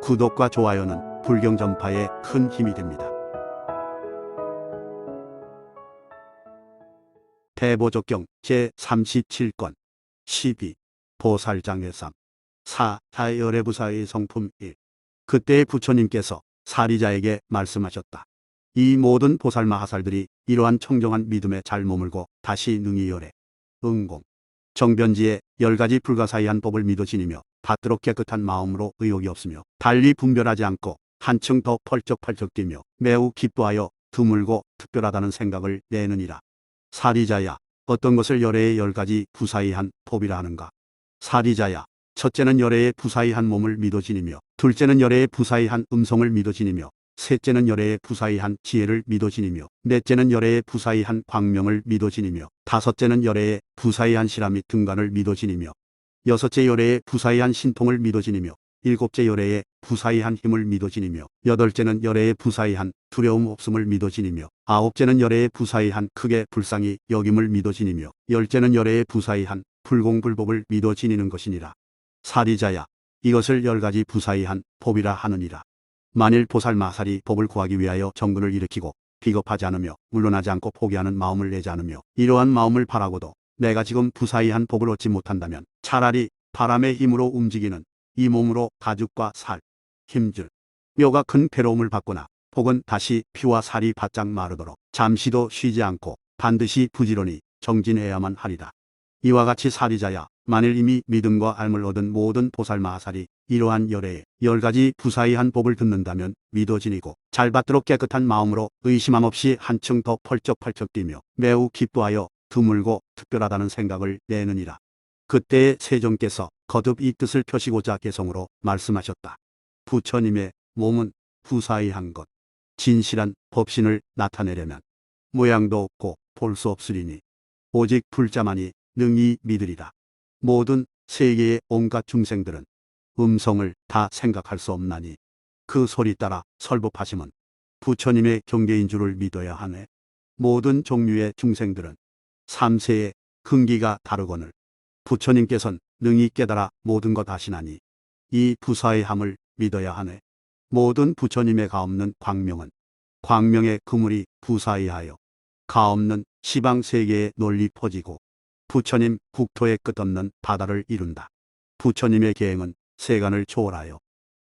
구독과 좋아요는 불경 전파에 큰 힘이 됩니다. 대보족경 제37권 12 보살장회삼 4. 열애부사의 성품 1. 그때 부처님께서 사리자에게 말씀하셨다. 이 모든 보살마하살들이 이러한 청정한 믿음에 잘 머물고 다시 능히 열애, 응공, 정변지에 10가지 불가사의한 법을 믿어 지니며 받들어 깨끗한 마음으로 의욕이 없으며 달리 분별하지 않고 한층 더 펄쩍펄쩍 뛰며 매우 기뻐하여 드물고 특별하다는 생각을 내느니라. 사리자야, 어떤 것을 열애의 10가지 부사의한 법이라 하는가? 사리자야, 첫째는 열애의 부사의한 몸을 믿어 지니며, 둘째는 열애의 부사의한 음성을 믿어 지니며, 셋째는 열애의 부사의한 지혜를 믿어 지니며, 넷째는 열애의 부사의한 광명을 믿어 지니며, 다섯째는 열애의 부사의한 시라 및 등간을 믿어 지니며, 여섯째 열애의 부사의한 신통을 믿어 지니며, 일곱째 열애의 부사의한 힘을 믿어 지니며, 여덟째는 열애의 부사의한 두려움 없음을 믿어 지니며, 아홉째는 열애의 부사의한 크게 불쌍히 여김을 믿어 지니며, 열째는 열애의 부사의한 불공불법을 믿어 지니는 것이니라. 사리자야, 이것을 10가지 부사의한 법이라 하느니라. 만일 보살마살이 법을 구하기 위하여 정근을 일으키고 비겁하지 않으며 물러나지 않고 포기하는 마음을 내지 않으며 이러한 마음을 바라고도 내가 지금 부사의한 법을 얻지 못한다면 차라리 바람의 힘으로 움직이는 이 몸으로 가죽과 살, 힘줄, 뼈가 큰 괴로움을 받거나 혹은 다시 피와 살이 바짝 마르도록 잠시도 쉬지 않고 반드시 부지런히 정진해야만 하리라. 이와 같이 사리자야, 만일 이미 믿음과 알을 얻은 모든 보살마하살이 이러한 열애의 10가지 부사의한 법을 듣는다면 믿어 지니고 잘 받들어 깨끗한 마음으로 의심함 없이 한층 더 펄쩍펄쩍 뛰며 매우 기뻐하여 드물고 특별하다는 생각을 내느니라. 그때에 세종께서 거듭 이 뜻을 펴시고자 개성으로 말씀하셨다. 부처님의 몸은 부사의한 것, 진실한 법신을 나타내려면 모양도 없고 볼 수 없으리니 오직 불자만이 능히 믿으리라. 모든 세계의 온갖 중생들은 음성을 다 생각할 수 없나니 그 소리 따라 설법하심은 부처님의 경계인 줄을 믿어야 하네. 모든 종류의 중생들은 3세의 근기가 다르거늘 부처님께서는 능히 깨달아 모든 것 아시나니 이 부사의함을 믿어야 하네. 모든 부처님의 가없는 광명은 광명의 그물이 부사의하여 가없는 시방세계에 널리 퍼지고 부처님 국토의 끝없는 바다를 이룬다. 부처님의 계행은 세간을 초월하여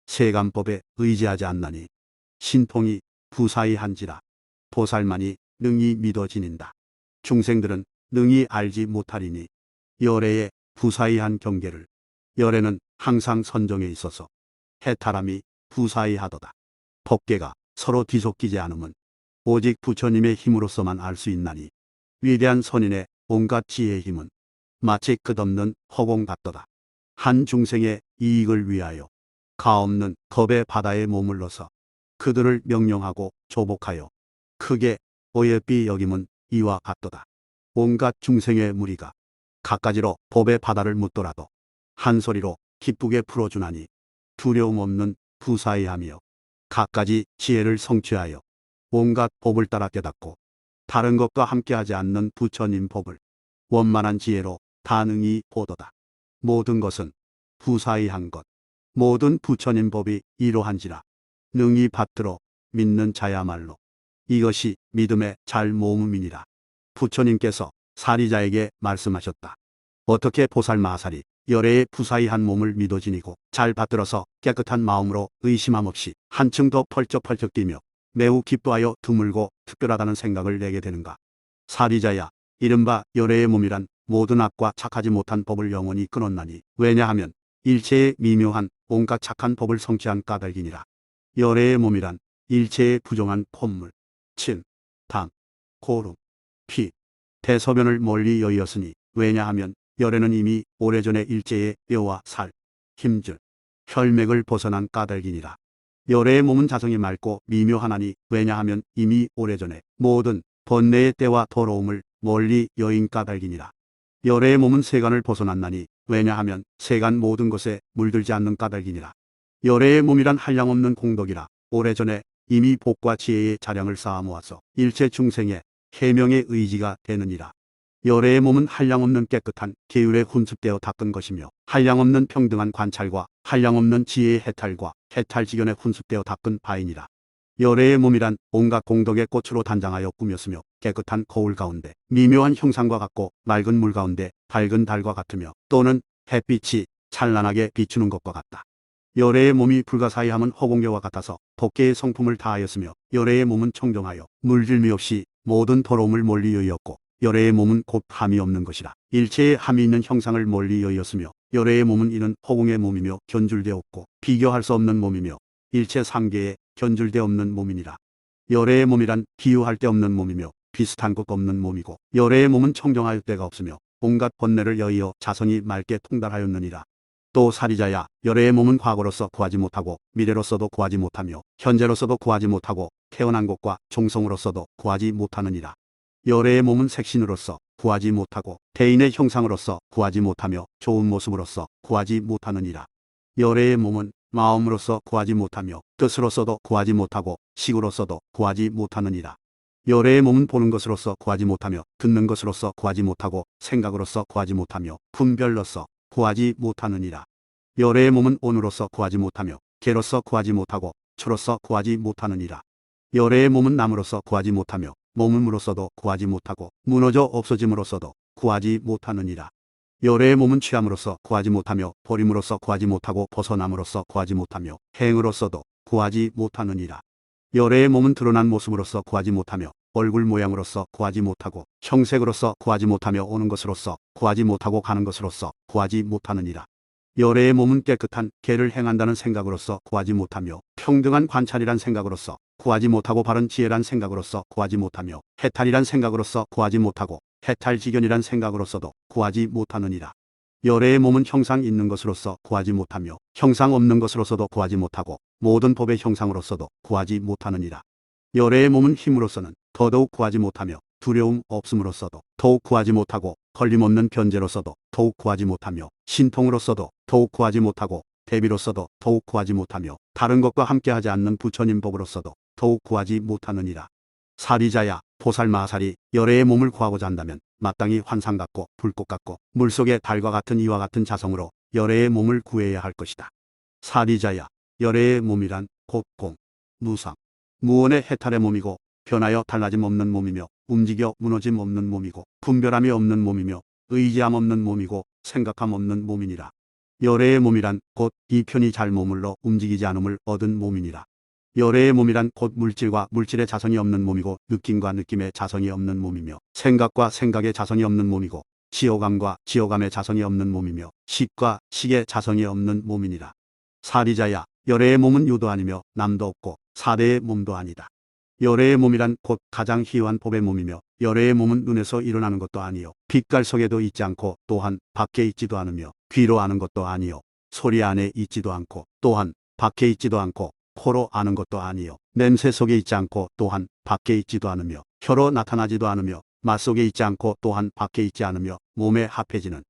세간법에 의지하지 않나니 신통이 부사의한지라 보살만이 능히 믿어 지닌다. 중생들은 능히 알지 못하리니 열애의 부사의한 경계를 열애는 항상 선정에 있어서 해탈함이 부사의하도다. 법계가 서로 뒤섞이지 않음은 오직 부처님의 힘으로서만 알 수 있나니 위대한 선인의 온갖 지혜의 힘은 마치 끝없는 허공 같도다. 한 중생의 이익을 위하여 가없는 겁의 바다에 머물러서 그들을 명령하고 조복하여 크게 어여삐 여김은 이와 같도다. 온갖 중생의 무리가 갖가지로 법의 바다를 묻더라도 한 소리로 기쁘게 풀어주나니 두려움 없는 부사의하며 갖가지 지혜를 성취하여 온갖 법을 따라 깨닫고 다른 것과 함께하지 않는 부처님 법을 원만한 지혜로 다능히 보도다. 모든 것은 부사의한 것, 모든 부처님 법이 이러한지라 능히 받들어 믿는 자야말로 이것이 믿음의 잘 모음이니라. 부처님께서 사리자에게 말씀하셨다. 어떻게 보살마하살이 열애의 부사의한 몸을 믿어 지니고 잘 받들어서 깨끗한 마음으로 의심함 없이 한층 더 펄쩍펄쩍 뛰며 매우 기뻐하여 드물고 특별하다는 생각을 내게 되는가? 사리자야, 이른바 열애의 몸이란 모든 악과 착하지 못한 법을 영원히 끊었나니 왜냐하면 일체의 미묘한 온갖 착한 법을 성취한 까닭이니라. 열애의 몸이란 일체의 부정한 콧물, 침, 담, 고름, 피, 대소변을 멀리 여의었으니 왜냐하면 열애는 이미 오래전에 일체의 뼈와 살, 힘줄, 혈맥을 벗어난 까닭이니라. 열애의 몸은 자성이 맑고 미묘하나니 왜냐하면 이미 오래전에 모든 번뇌의 때와 더러움을 멀리 여인 까닭이니라. 열애의 몸은 세간을 벗어났나니 왜냐하면 세간 모든 것에 물들지 않는 까닭이니라. 열애의 몸이란 한량없는 공덕이라 오래전에 이미 복과 지혜의 자량을 쌓아 모아서 일체 중생의 해명의 의지가 되느니라. 열애의 몸은 한량없는 깨끗한 계율에 훈습되어 닦은 것이며 한량없는 평등한 관찰과 한량없는 지혜의 해탈과 해탈지견에 훈숙되어 닦은 바이니라. 열애의 몸이란 온갖 공덕의 꽃으로 단장하여 꾸몄으며 깨끗한 거울 가운데 미묘한 형상과 같고 맑은 물 가운데 밝은 달과 같으며 또는 햇빛이 찬란하게 비추는 것과 같다. 열애의 몸이 불가사의함은 허공계와 같아서 법계의 성품을 다하였으며 열애의 몸은 청정하여 물질미 없이 모든 더러움을 멀리 여의었고 열애의 몸은 곧 함이 없는 것이라. 일체의 함이 있는 형상을 멀리 여의었으며 열애의 몸은 이는 허공의 몸이며 견줄데 없고 비교할 수 없는 몸이며 일체 상계에 견줄데 없는 몸이니라. 열애의 몸이란 비유할 데 없는 몸이며 비슷한 것 없는 몸이고 열애의 몸은 청정하여 때가 없으며 온갖 번뇌를 여의어 자성이 맑게 통달하였느니라. 또 사리자야, 열애의 몸은 과거로서 구하지 못하고 미래로서도 구하지 못하며 현재로서도 구하지 못하고 태어난 것과 종성으로서도 구하지 못하느니라. 열애의 몸은 색신으로서 구하지 못하고 대인의 형상으로서 구하지 못하며 좋은 모습으로서 구하지 못하느니라. 열애의 몸은 마음으로서 구하지 못하며 뜻으로서도 구하지 못하고 식으로서도 구하지 못하느니라. 열애의 몸은 보는 것으로서 구하지 못하며 듣는 것으로서 구하지 못하고 생각으로서 구하지 못하며 분별로서 구하지 못하느니라. 열애의 몸은 온으로서 구하지 못하며 개로서 구하지 못하고 추로서 구하지 못하느니라. 열애의 몸은 남으로서 구하지 못하며 몸음으로서도 구하지 못하고 무너져 없어짐으로서도 구하지 못하느니라. 열애의 몸은 취함으로써 구하지 못하며 버림으로써 구하지 못하고 벗어남으로써 구하지 못하며 행으로서도 구하지 못하느니라. 열애의 몸은 드러난 모습으로써 구하지 못하며 얼굴 모양으로써 구하지 못하고 형색으로써 구하지 못하며 오는 것으로써 구하지 못하고 가는 것으로써 구하지 못하느니라. 열애의 몸은 깨끗한 계를 행한다는 생각으로써 구하지 못하며 평등한 관찰이란 생각으로써 구하지 못하고 바른 지혜란 생각으로써 구하지 못하며 해탈이란 생각으로써 구하지 못하고 해탈지견이란 생각으로서도 구하지 못하느니라. 열애의 몸은 형상 있는 것으로서 구하지 못하며 형상 없는 것으로서도 구하지 못하고 모든 법의 형상으로서도 구하지 못하느니라. 열애의 몸은 힘으로서는 더더욱 구하지 못하며 두려움 없음으로서도 더욱 구하지 못하고 걸림없는 변제로서도 더욱 구하지 못하며 신통으로서도 더욱 구하지 못하고 대비로서도 더욱 구하지 못하며 다른 것과 함께하지 않는 부처님 법으로서도 더욱 구하지 못하느니라. 사리자야, 보살마하살이 열애의 몸을 구하고자 한다면 마땅히 환상 같고 불꽃 같고 물속의 달과 같은 이와 같은 자성으로 열애의 몸을 구해야 할 것이다. 사리자야, 열애의 몸이란 곧 공, 무상, 무원의 해탈의 몸이고 변하여 달라짐 없는 몸이며 움직여 무너짐 없는 몸이고 분별함이 없는 몸이며 의지함 없는 몸이고 생각함 없는 몸이니라. 열애의 몸이란 곧 이 편이 잘 머물러 움직이지 않음을 얻은 몸이니라. 열애의 몸이란 곧 물질과 물질의 자성이 없는 몸이고 느낌과 느낌의 자성이 없는 몸이며 생각과 생각의 자성이 없는 몸이고 지호감과 지호감의 자성이 없는 몸이며 식과 식의 자성이 없는 몸이니라. 사리자야, 열애의 몸은 유도 아니며 남도 없고 사대의 몸도 아니다. 열애의 몸이란 곧 가장 희유한 법의 몸이며 열애의 몸은 눈에서 일어나는 것도 아니요 빛깔 속에도 있지 않고 또한 밖에 있지도 않으며 귀로 아는 것도 아니요 소리 안에 있지도 않고 또한 밖에 있지도 않고 코로 아는 것도 아니요 냄새 속에 있지 않고 또한 밖에 있지도 않으며 혀로 나타나지도 않으며 맛 속에 있지 않고 또한 밖에 있지 않으며 몸에 합해지는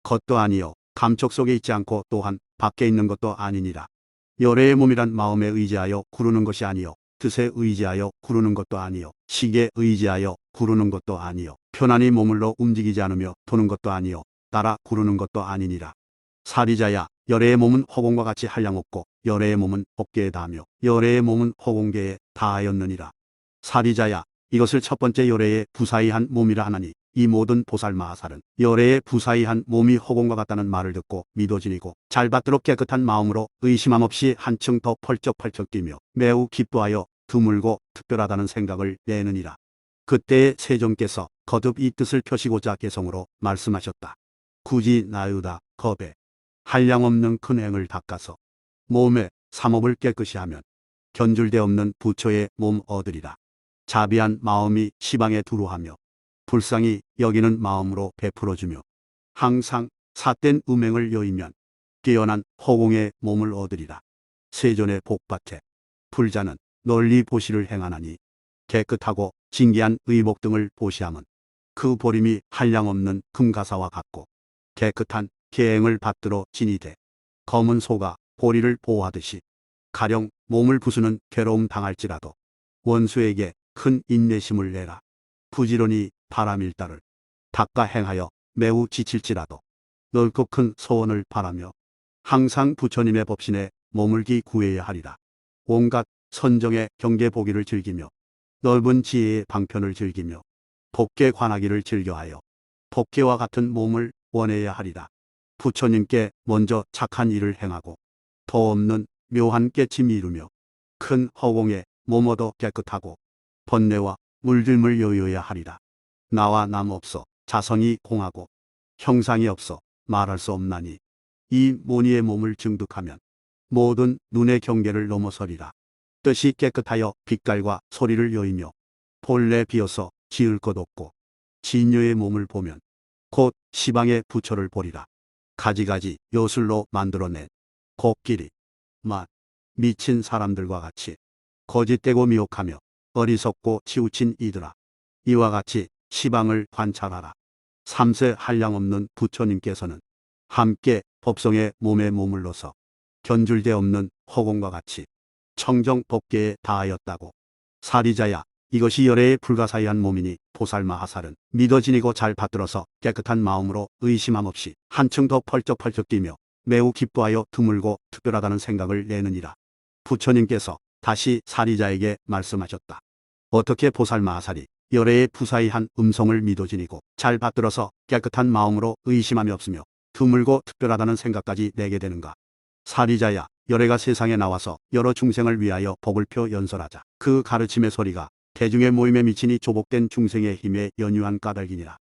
것도 아니요 감촉 속에 있지 않고 또한 밖에 있는 것도 아니니라. 열애의 몸이란 마음에 의지하여 구르는 것이 아니요 뜻에 의지하여 구르는 것도 아니요 식에 의지하여 구르는 것도 아니요 편안히 머물러 움직이지 않으며 도는 것도 아니요 따라 구르는 것도 아니니라. 사리자야, 열애의 몸은 허공과 같이 한량없고 열애의 몸은 법계에 닿으며 열애의 몸은 허공계에 닿하였느니라. 사리자야, 이것을 첫 번째 열애의 부사이한 몸이라 하나니 이 모든 보살마하살은 열애의 부사이한 몸이 허공과 같다는 말을 듣고 믿어지니고 잘받도록 깨끗한 마음으로 의심함 없이 한층 더 펄쩍펄쩍 뛰며 매우 기뻐하여 드물고 특별하다는 생각을 내느니라. 그때에 세종께서 거듭 이 뜻을 펴시고자 개성으로 말씀하셨다. 굳이 나유다 겁에 한량없는 큰 행을 닦아서 몸에 삼업을 깨끗이 하면 견줄데 없는 부처의 몸 얻으리라. 자비한 마음이 시방에 두루하며 불쌍히 여기는 마음으로 베풀어주며 항상 삿된 음행을 여이면 깨어난 허공의 몸을 얻으리라. 세존의 복밭에 불자는 널리 보시를 행하나니 깨끗하고 진기한 의복 등을 보시함은 그 보림이 한량없는 금가사와 같고 깨끗한 계행을 받들어 진이 돼 검은 소가 보리를 보호하듯이 가령 몸을 부수는 괴로움 당할지라도 원수에게 큰 인내심을 내라. 부지런히 바람일다를 닦아 행하여 매우 지칠지라도 넓고 큰 소원을 바라며 항상 부처님의 법신에 머물기 구해야 하리라. 온갖 선정의 경계 보기를 즐기며 넓은 지혜의 방편을 즐기며 법계 관하기를 즐겨하여 법계와 같은 몸을 원해야 하리라. 부처님께 먼저 착한 일을 행하고 더 없는 묘한 깨침이 이루며 큰 허공에 몸 얻어 깨끗하고 번뇌와 물들물 여여야 하리라. 나와 남 없어 자성이 공하고 형상이 없어 말할 수 없나니 이 모니의 몸을 증득하면 모든 눈의 경계를 넘어서리라. 뜻이 깨끗하여 빛깔과 소리를 여이며 본래 비어서 지을 것 없고 진요의 몸을 보면 곧 시방의 부처를 보리라. 가지가지 요술로 만들어낸 코끼리, 말, 미친 사람들과 같이 거짓되고 미혹하며 어리석고 치우친 이들아, 이와 같이 시방을 관찰하라. 삼세 한량없는 부처님께서는 함께 법성의 몸에 머물러서 견줄데 없는 허공과 같이 청정 법계에 다하였다고. 사리자야, 이것이 열애에 불가사의한 몸이니 보살마하살은 믿어 지니고 잘 받들어서 깨끗한 마음으로 의심함 없이 한층 더 펄쩍펄쩍 뛰며 매우 기뻐하여 드물고 특별하다는 생각을 내느니라. 부처님께서 다시 사리자에게 말씀하셨다. 어떻게 보살마하살이 열애에 부사의한 음성을 믿어 지니고 잘 받들어서 깨끗한 마음으로 의심함이 없으며 드물고 특별하다는 생각까지 내게 되는가? 사리자야, 열애가 세상에 나와서 여러 중생을 위하여 법을 펴 연설하자. 그 가르침의 소리가 대중의 모임에 미치니 조복된 중생의 힘에 연유한 까닭이니라.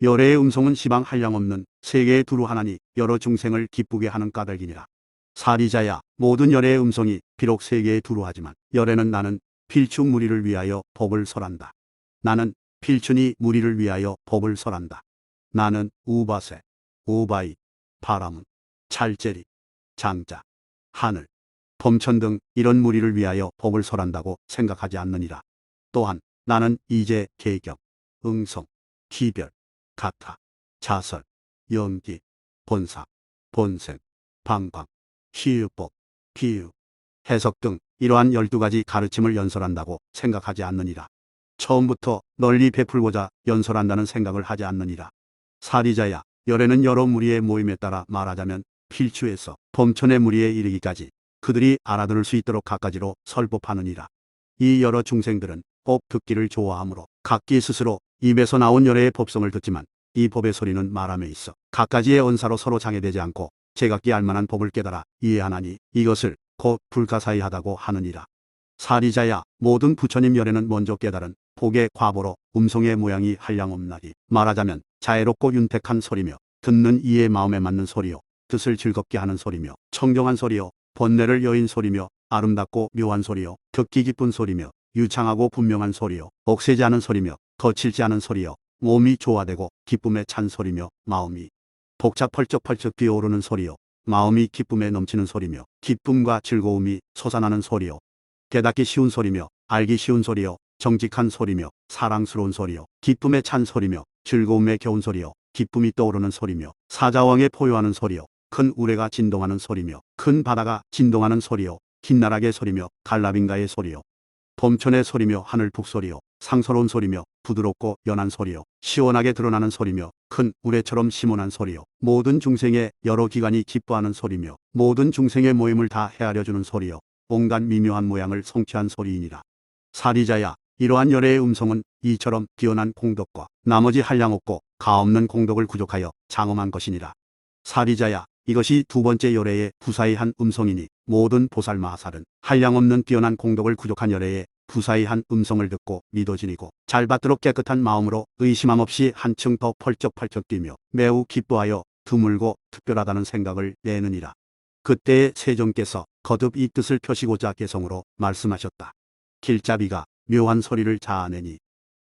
열애의 음성은 시방 한량없는 세계에 두루 하나니 여러 중생을 기쁘게 하는 까닭이니라. 사리자야, 모든 열애의 음성이 비록 세계에 두루 하지만 열애는 나는 필추 무리를 위하여 법을 설한다. 나는 필춘이 무리를 위하여 법을 설한다. 나는 우바세, 오바이, 바라문, 찰제리, 장자, 하늘, 범천 등 이런 무리를 위하여 법을 설한다고 생각하지 않느니라. 또한 나는 이제 계경, 응성, 기별, 가타, 자설, 연기, 본사, 본생, 방광, 희유법, 비유, 해석 등 이러한 12가지 가르침을 연설한다고 생각하지 않느니라. 처음부터 널리 베풀고자 연설한다는 생각을 하지 않느니라. 사리자야, 열애는 여러 무리의 모임에 따라 말하자면 필추에서 범천의 무리에 이르기까지 그들이 알아들을 수 있도록 갖가지로 설법하느니라. 이 여러 중생들은 법 듣기를 좋아하므로 각기 스스로 입에서 나온 열애의 법성을 듣지만 이 법의 소리는 말함에 있어 각가지의 언사로 서로 장애되지 않고 제각기 알만한 법을 깨달아 이해하나니 이것을 곧 불가사의하다고 하느니라. 사리자야, 모든 부처님 열애는 먼저 깨달은 복의 과보로 음성의 모양이 한량없나니 말하자면 자애롭고 윤택한 소리며 듣는 이의 마음에 맞는 소리요 뜻을 즐겁게 하는 소리며 청정한 소리요 번뇌를 여인 소리며 아름답고 묘한 소리요 듣기 기쁜 소리며 유창하고 분명한 소리요 억세지 않은 소리며 거칠지 않은 소리요 몸이 조화되고 기쁨에 찬 소리며 마음이 복차 펄쩍펄쩍 뛰어오르는 소리요 마음이 기쁨에 넘치는 소리며 기쁨과 즐거움이 솟아나는 소리요 깨닫기 쉬운 소리며 알기 쉬운 소리요 정직한 소리며 사랑스러운 소리요 기쁨에 찬 소리며 즐거움에 겨운 소리요 기쁨이 떠오르는 소리며 사자왕에 포효하는 소리요 큰 우레가 진동하는 소리며 큰 바다가 진동하는 소리요 긴나락의 소리며 갈라빈가의 소리요 범천의 소리며 하늘 북소리요 상서로운 소리며 부드럽고 연한 소리요 시원하게 드러나는 소리며 큰 우레처럼 시원한 소리요 모든 중생의 여러 기관이 기뻐하는 소리며 모든 중생의 모임을 다 헤아려주는 소리요 온갖 미묘한 모양을 성취한 소리이니라. 사리자야, 이러한 열애의 음성은 이처럼 뛰어난 공덕과 나머지 한량없고 가없는 공덕을 구족하여 장엄한 것이니라. 사리자야, 이것이 두 번째 열애의 부사의한 음성이니 모든 보살마하살은 한량없는 뛰어난 공덕을 구족한 열애의 부사의한 음성을 듣고 믿어지니고 잘 받도록 깨끗한 마음으로 의심함 없이 한층 더 펄쩍펄쩍 뛰며 매우 기뻐하여 드물고 특별하다는 생각을 내느니라. 그때에 세종께서 거듭 이 뜻을 펴시고자 개성으로 말씀하셨다. 길잡이가 묘한 소리를 자아내니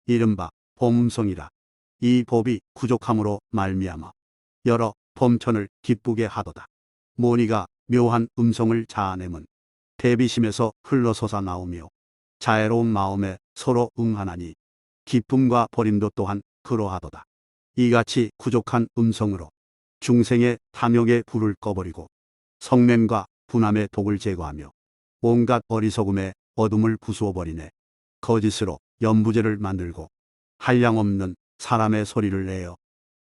이른바 범음성이라. 이 법이 구족함으로 말미암아 여러 범천을 기쁘게 하도다. 모니가 묘한 음성을 자아내면 대비심에서 흘러솟아 나오며 자애로운 마음에 서로 응하나니 기쁨과 버림도 또한 그러하도다. 이같이 구족한 음성으로 중생의 탐욕의 불을 꺼버리고 성냄과 분함의 독을 제거하며 온갖 어리석음의 어둠을 부수어버리네. 거짓으로 연부제를 만들고 한량없는 사람의 소리를 내어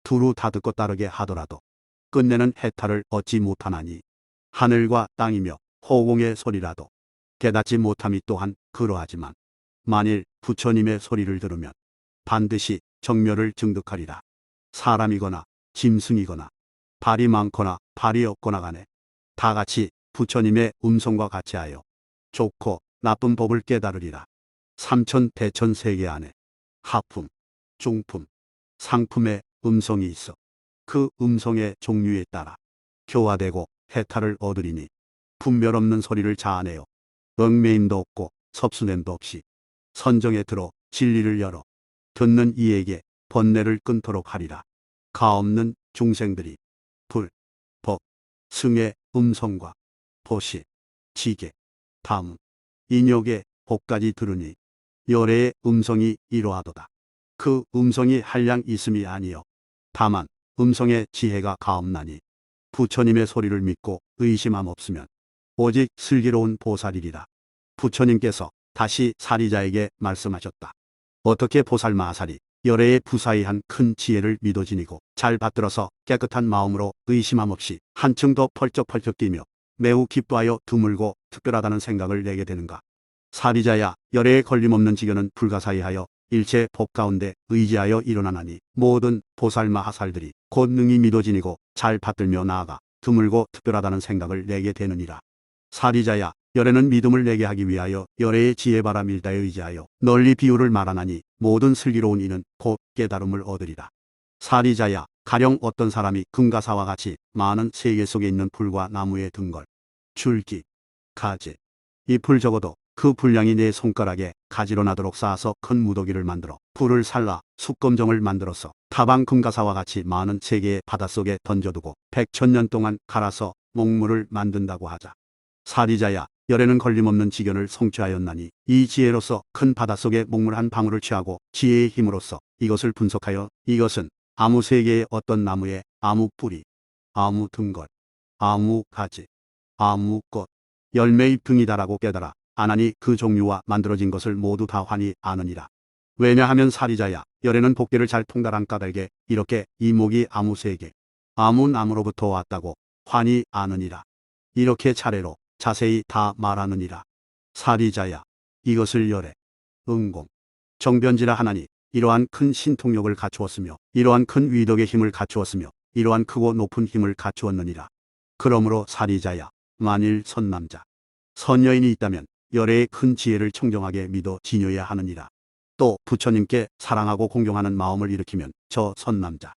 두루 다 듣고 따르게 하더라도 끝내는 해탈을 얻지 못하나니 하늘과 땅이며 호공의 소리라도 깨닫지 못함이 또한 그러하지만 만일 부처님의 소리를 들으면 반드시 정멸을 증득하리라. 사람이거나 짐승이거나 발이 많거나 발이 없거나 간에 다 같이 부처님의 음성과 같이 하여 좋고 나쁜 법을 깨달으리라. 삼천 대천 세계 안에 하품, 중품, 상품의 음성이 있어 그 음성의 종류에 따라 교화되고 해탈을 얻으리니 분별 없는 소리를 자아내어 얽매임도 없고 섭수냄도 없이 선정에 들어 진리를 열어 듣는 이에게 번뇌를 끊도록 하리라. 가없는 중생들이 불, 법, 승의 음성과 보시, 지계, 담, 인욕의 법까지 들으니 열애의 음성이 이러하도다. 그 음성이 한량 있음이 아니요 다만 음성의 지혜가 가없나니 부처님의 소리를 믿고 의심함 없으면 오직 슬기로운 보살이리라. 부처님께서 다시 사리자에게 말씀하셨다. 어떻게 보살 마살이 열애의 부사이한 큰 지혜를 믿어 지니고 잘 받들어서 깨끗한 마음으로 의심함 없이 한층 더 펄쩍펄쩍 뛰며 매우 기뻐하여 드물고 특별하다는 생각을 내게 되는가. 사리자야, 열애에 걸림없는 지견은 불가사의하여 일체 법 가운데 의지하여 일어나나니 모든 보살 마하살들이 곧 능히 믿어 지니고 잘 받들며 나아가 드물고 특별하다는 생각을 내게 되느니라. 사리자야, 열애는 믿음을 내게 하기 위하여 열애의 지혜바라 밀다에 의지하여 널리 비유를 말하나니 모든 슬기로운 이는 곧 깨달음을 얻으리라. 사리자야, 가령 어떤 사람이 금가사와 같이 많은 세계 속에 있는 풀과 나무에 든 걸 줄기, 가지, 잎을 적어도 그 분량이 내 손가락에 가지로 나도록 쌓아서 큰 무더기를 만들어 불을 살라 숯검정을 만들어서 타방 금가사와 같이 많은 세계의 바닷속에 던져두고 백천년 동안 갈아서 목물을 만든다고 하자. 사리자야, 열애는 걸림없는 지견을 성취하였나니 이 지혜로서 큰 바닷속에 목물 한 방울을 취하고 지혜의 힘으로써 이것을 분석하여 이것은 아무 세계의 어떤 나무에 아무 뿌리, 아무 등걸, 아무 가지, 아무 꽃, 열매잎 등이다라고 깨달아 아나니 그 종류와 만들어진 것을 모두 다 환히 아느니라. 왜냐하면 사리자야, 열애는 복계를 잘 통달한 까닭에 이렇게 이목이 아무 세계, 아무 나무로부터 왔다고 환히 아느니라. 이렇게 차례로 자세히 다 말하느니라. 사리자야, 이것을 열애, 응공, 정변지라 하나니 이러한 큰 신통력을 갖추었으며 이러한 큰 위덕의 힘을 갖추었으며 이러한 크고 높은 힘을 갖추었느니라. 그러므로 사리자야, 만일 선남자, 선여인이 있다면 열애의 큰 지혜를 청정하게 믿어 지녀야 하느니라. 또 부처님께 사랑하고 공경하는 마음을 일으키면 저 선남자,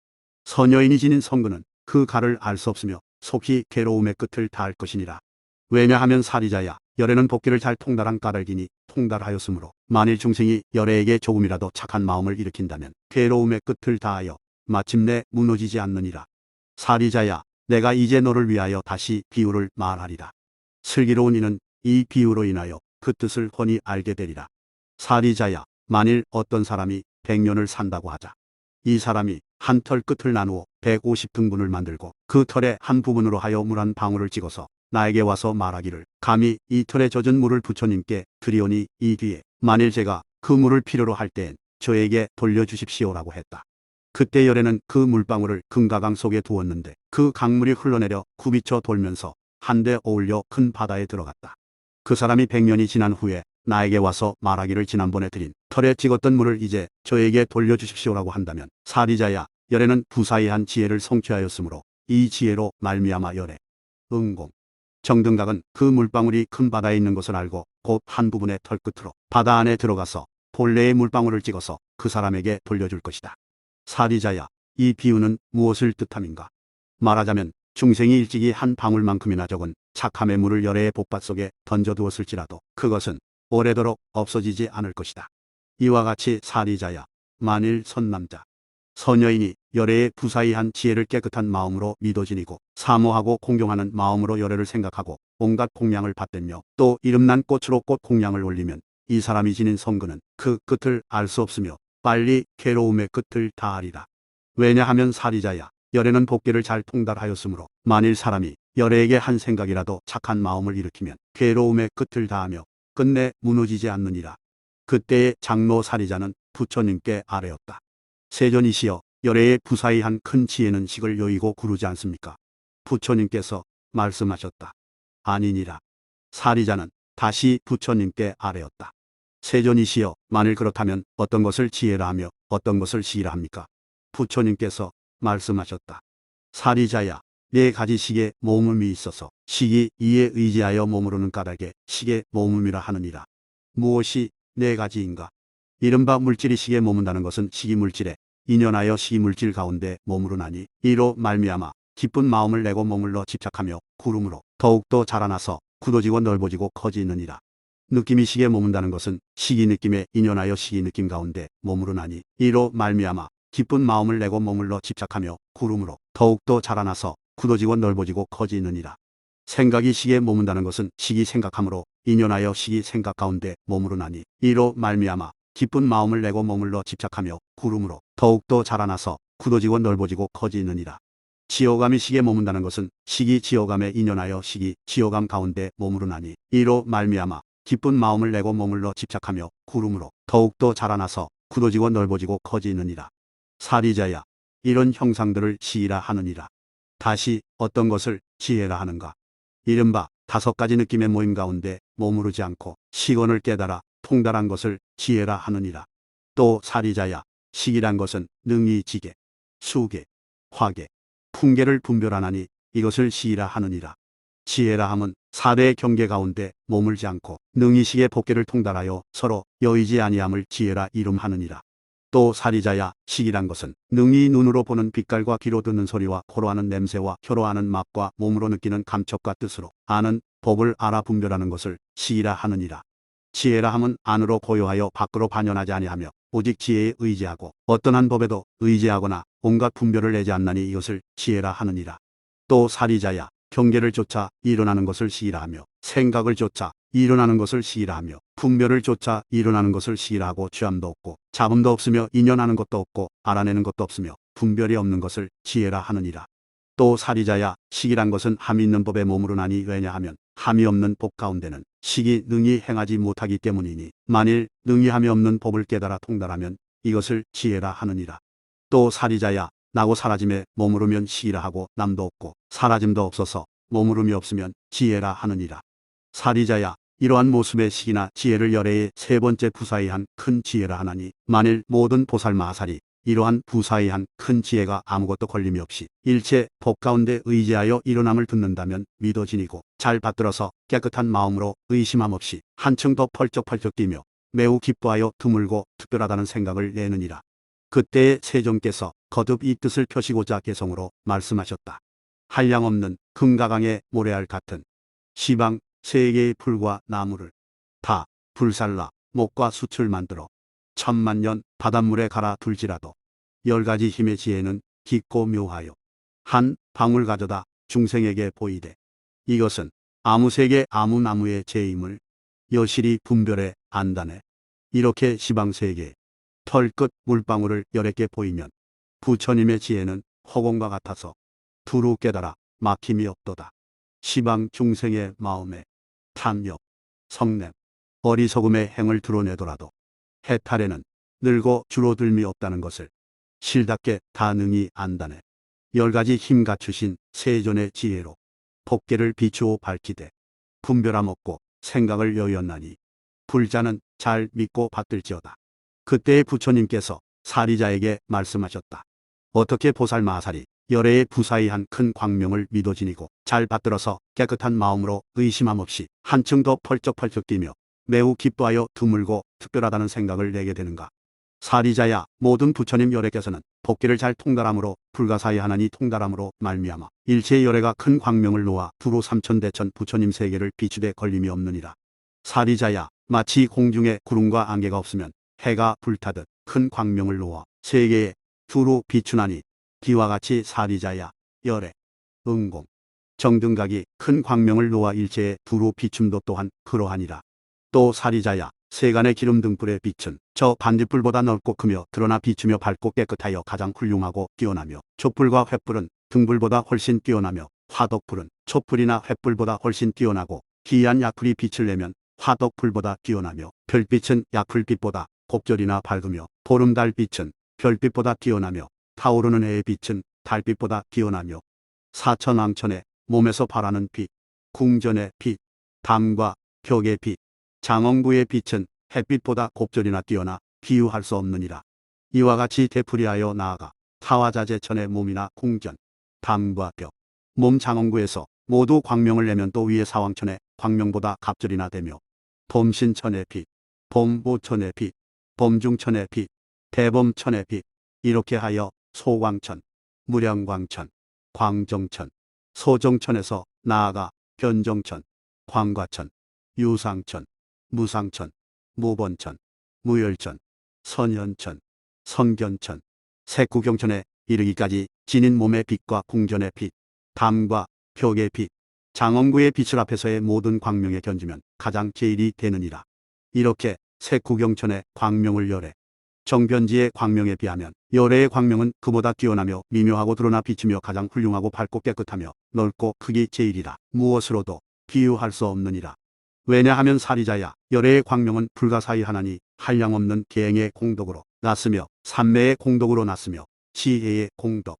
선여인이 지닌 성근은 그 가를 알 수 없으며 속히 괴로움의 끝을 다할 것이니라. 왜냐하면 사리자야, 열애는 복기를 잘 통달한 까닭이니 통달하였으므로 만일 중생이 열애에게 조금이라도 착한 마음을 일으킨다면 괴로움의 끝을 다하여 마침내 무너지지 않느니라. 사리자야, 내가 이제 너를 위하여 다시 비유를 말하리라. 슬기로운 이는 이 비유로 인하여 그 뜻을 훤히 알게 되리라. 사리자야, 만일 어떤 사람이 100년을 산다고 하자. 이 사람이 한 털 끝을 나누어 150등분을 만들고 그 털의 한 부분으로 하여 물 한 방울을 찍어서 나에게 와서 말하기를 감히 이 털에 젖은 물을 부처님께 드리오니 이 뒤에 만일 제가 그 물을 필요로 할 때엔 저에게 돌려주십시오라고 했다. 그때 열애는 그 물방울을 금가강 속에 두었는데 그 강물이 흘러내려 굽이쳐 돌면서 한데 어울려 큰 바다에 들어갔다. 그 사람이 100년이 지난 후에 나에게 와서 말하기를 지난번에 드린 털에 찍었던 물을 이제 저에게 돌려주십시오라고 한다면 사리자야, 열애는 부사이한 지혜를 성취하였으므로 이 지혜로 말미암아 열애, 응공, 정등각은 그 물방울이 큰 바다에 있는 것을 알고 곧 한 부분의 털끝으로 바다 안에 들어가서 본래의 물방울을 찍어서 그 사람에게 돌려줄 것이다. 사리자야, 이 비유는 무엇을 뜻함인가? 말하자면 중생이 일찍이 한 방울만큼이나 적은 착함의 물을 열애의 복밭 속에 던져두었을지라도 그것은 오래도록 없어지지 않을 것이다. 이와 같이 사리자야, 만일 선남자, 선여인이 열애의 부사이한 지혜를 깨끗한 마음으로 믿어 지니고 사모하고 공경하는 마음으로 열애를 생각하고 온갖 공양을 받들며 또 이름난 꽃으로 꽃 공양을 올리면 이 사람이 지닌 성근은 그 끝을 알 수 없으며 빨리 괴로움의 끝을 다하리라. 왜냐하면 사리자야, 열애는 복계를 잘 통달하였으므로 만일 사람이 열애에게 한 생각이라도 착한 마음을 일으키면 괴로움의 끝을 다하며 끝내 무너지지 않느니라. 그때의 장로 사리자는 부처님께 아뢰었다. 세존이시여, 열애의 부사이한 큰 지혜는 식을 여의고 구르지 않습니까? 부처님께서 말씀하셨다. 아니니라. 사리자는 다시 부처님께 아뢰었다. 세존이시여, 만일 그렇다면 어떤 것을 지혜라 하며 어떤 것을 시기라 합니까? 부처님께서 말씀하셨다. 사리자야, 네 가지 식의 몸음이 있어서 식이 이에 의지하여 머무르는 까닭에 식의 몸음이라 하느니라. 무엇이 네 가지인가? 이른바 물질이 식에 머문다는 것은 식이 물질에 인연하여 식이 물질 가운데 머무르나니 이로 말미암아 기쁜 마음을 내고 머물러 집착하며 구름으로 더욱더 자라나서 굳어지고 넓어지고 커지느니라. 느낌이 식에 머문다는 것은 식이 느낌에 인연하여 식이 느낌 가운데 머무르나니 이로 말미암아 기쁜 마음을 내고 머물러 집착하며 구름으로 더욱더 자라나서 굳어지고 넓어지고 커지느니라. 생각이 식에 머문다는 것은 식이 생각함으로 인연하여 식이 생각 가운데 머무르나니 이로 말미암아 기쁜 마음을 내고 머물러 집착하며 구름으로 더욱더 자라나서 굳어지고 넓어지고 커지느니라. 지어감이 식에 머문다는 것은 식이 지어감에 인연하여 식이 지어감 가운데 머무르나니 이로 말미암아 기쁜 마음을 내고 머물러 집착하며 구름으로 더욱더 자라나서 굳어지고 넓어지고 커지느니라. 사리자야, 이런 형상들을 시이라 하느니라. 다시 어떤 것을 지혜라 하는가? 이른바 5가지 느낌의 모임 가운데 머무르지 않고 식언을 깨달아 통달한 것을 지혜라 하느니라. 또 사리자야, 식이란 것은 능이 지계, 수계, 화계, 풍계를 분별하나니 이것을 시이라 하느니라. 지혜라 함은 4대의 경계 가운데 머물지 않고 능이 식의 법계를 통달하여 서로 여의지 아니함을 지혜라 이름하느니라. 또 사리자야, 식이란 것은 능이 눈으로 보는 빛깔과 귀로 듣는 소리와 코로 하는 냄새와 혀로 아는 맛과 몸으로 느끼는 감촉과 뜻으로 아는 법을 알아 분별하는 것을 시이라 하느니라. 지혜라 함은 안으로 고요하여 밖으로 반연하지 아니하며 오직 지혜에 의지하고 어떤 한 법에도 의지하거나 온갖 분별을 내지 않나니 이것을 지혜라 하느니라. 또 사리자야, 경계를 쫓아 일어나는 것을 시이라 하며 생각을 쫓아 일어나는 것을 시이라 하며 분별을 쫓아 일어나는 것을 시이라 하고 취함도 없고 잡음도 없으며 인연하는 것도 없고 알아내는 것도 없으며 분별이 없는 것을 지혜라 하느니라. 또 사리자야, 식이란 것은 함이 있는 법에 머무르나니 왜냐하면 함이 없는 법 가운데는 식이 능히 행하지 못하기 때문이니 만일 능히 함이 없는 법을 깨달아 통달하면 이것을 지혜라 하느니라. 또 사리자야, 나고 사라짐에 머무르면 시이라 하고 남도 없고 사라짐도 없어서 머무름이 없으면 지혜라 하느니라. 사리자야, 이러한 모습의 식이나 지혜를 열애의 세 번째 부사의한 큰 지혜라 하나니 만일 모든 보살 마하살이 이러한 부사의한 큰 지혜가 아무것도 걸림이 없이 일체 법 가운데 의지하여 일어남을 듣는다면 믿어지니고 잘 받들어서 깨끗한 마음으로 의심함 없이 한층 더 펄쩍펄쩍 뛰며 매우 기뻐하여 드물고 특별하다는 생각을 내느니라. 그때에 세존께서 거듭 이 뜻을 펴시고자 개성으로 말씀하셨다. 한량없는 금가강의 모래알 같은 시방 3개의 풀과 나무를 다 불살라 목과 숯을 만들어 1000만년 바닷물에 갈아 둘지라도 10가지 힘의 지혜는 깊고 묘하여 한 방울 가져다 중생에게 보이되 이것은 아무 세계 아무 나무의 제임을 여실히 분별해 안다네. 이렇게 시방 3개 털끝 물방울을 10개 보이면 부처님의 지혜는 허공과 같아서 두루 깨달아 막힘이 없도다. 시방 중생의 마음에 탐욕, 성냄, 어리석음의 행을 드러내더라도 해탈에는 늙어 줄어들미 없다는 것을 실답게 다 능히 안다네. 10가지 힘 갖추신 세존의 지혜로 법계를 비추어 밝히되 분별함 없고 생각을 여였나니 불자는 잘 믿고 받들지어다. 그때의 부처님께서 사리자에게 말씀하셨다. 어떻게 보살 마하살이 열애의 부사의한 큰 광명을 믿어 지니고 잘 받들어서 깨끗한 마음으로 의심함 없이 한층 더 펄쩍펄쩍 뛰며 매우 기뻐하여 드물고 특별하다는 생각을 내게 되는가? 사리자야, 모든 부처님 열애께서는 법계를 잘 통달함으로 불가사의하나니 통달함으로 말미암아 일체의 열애가 큰 광명을 놓아 두루 삼천대천 부처님 세계를 비추되 걸림이 없느니라. 사리자야, 마치 공중에 구름과 안개가 없으면 해가 불타듯 큰 광명을 놓아 세계에 두루 비추나니 기와 같이 사리자야, 열애, 응공, 정등각이 큰 광명을 놓아 일체에 두루 비춤도 또한 그러하니라. 또 사리자야, 세간의 기름 등불의 빛은 저 반딧불보다 넓고 크며 드러나 비추며 밝고 깨끗하여 가장 훌륭하고 뛰어나며 촛불과 횃불은 등불보다 훨씬 뛰어나며 화덕불은 촛불이나 횃불보다 훨씬 뛰어나고 기이한 약불이 빛을 내면 화덕불보다 뛰어나며 별빛은 약불빛보다 곱절이나 밝으며 보름달빛은 별빛보다 뛰어나며 타오르는 해의 빛은 달빛보다 뛰어나며 사천왕천의 몸에서 발하는 빛, 궁전의 빛, 담과 벽의 빛. 장엄구의 빛은 햇빛보다 곱절이나 뛰어나 비유할 수 없느니라. 이와 같이 되풀이하여 나아가 타화자재천의 몸이나 궁전, 담과 벽, 몸 장엄구에서 모두 광명을 내면 또 위에 사왕천의 광명보다 갑절이나 되며 범신천의 빛, 범보천의 빛, 범중천의 빛, 대범천의 빛, 이렇게 하여 소광천, 무량광천, 광정천, 소정천에서 나아가 변정천, 광과천, 유상천, 무상천, 무번천, 무열천, 선현천, 성견천, 색구경천에 이르기까지 지닌 몸의 빛과 궁전의 빛, 담과 벽의 빛, 장엄구의 빛을 앞에서의 모든 광명에 견주면 가장 제일이 되느니라. 이렇게 색구경천의 광명을 열해 정변지의 광명에 비하면 열애의 광명은 그보다 뛰어나며 미묘하고 드러나 비치며 가장 훌륭하고 밝고 깨끗하며 넓고 크기 제일이라 무엇으로도 비유할 수 없느니라. 왜냐하면 사리자야, 열애의 광명은 불가사의 하나니 한량없는 계행의 공덕으로 났으며 삼매의 공덕으로 났으며 지혜의 공덕,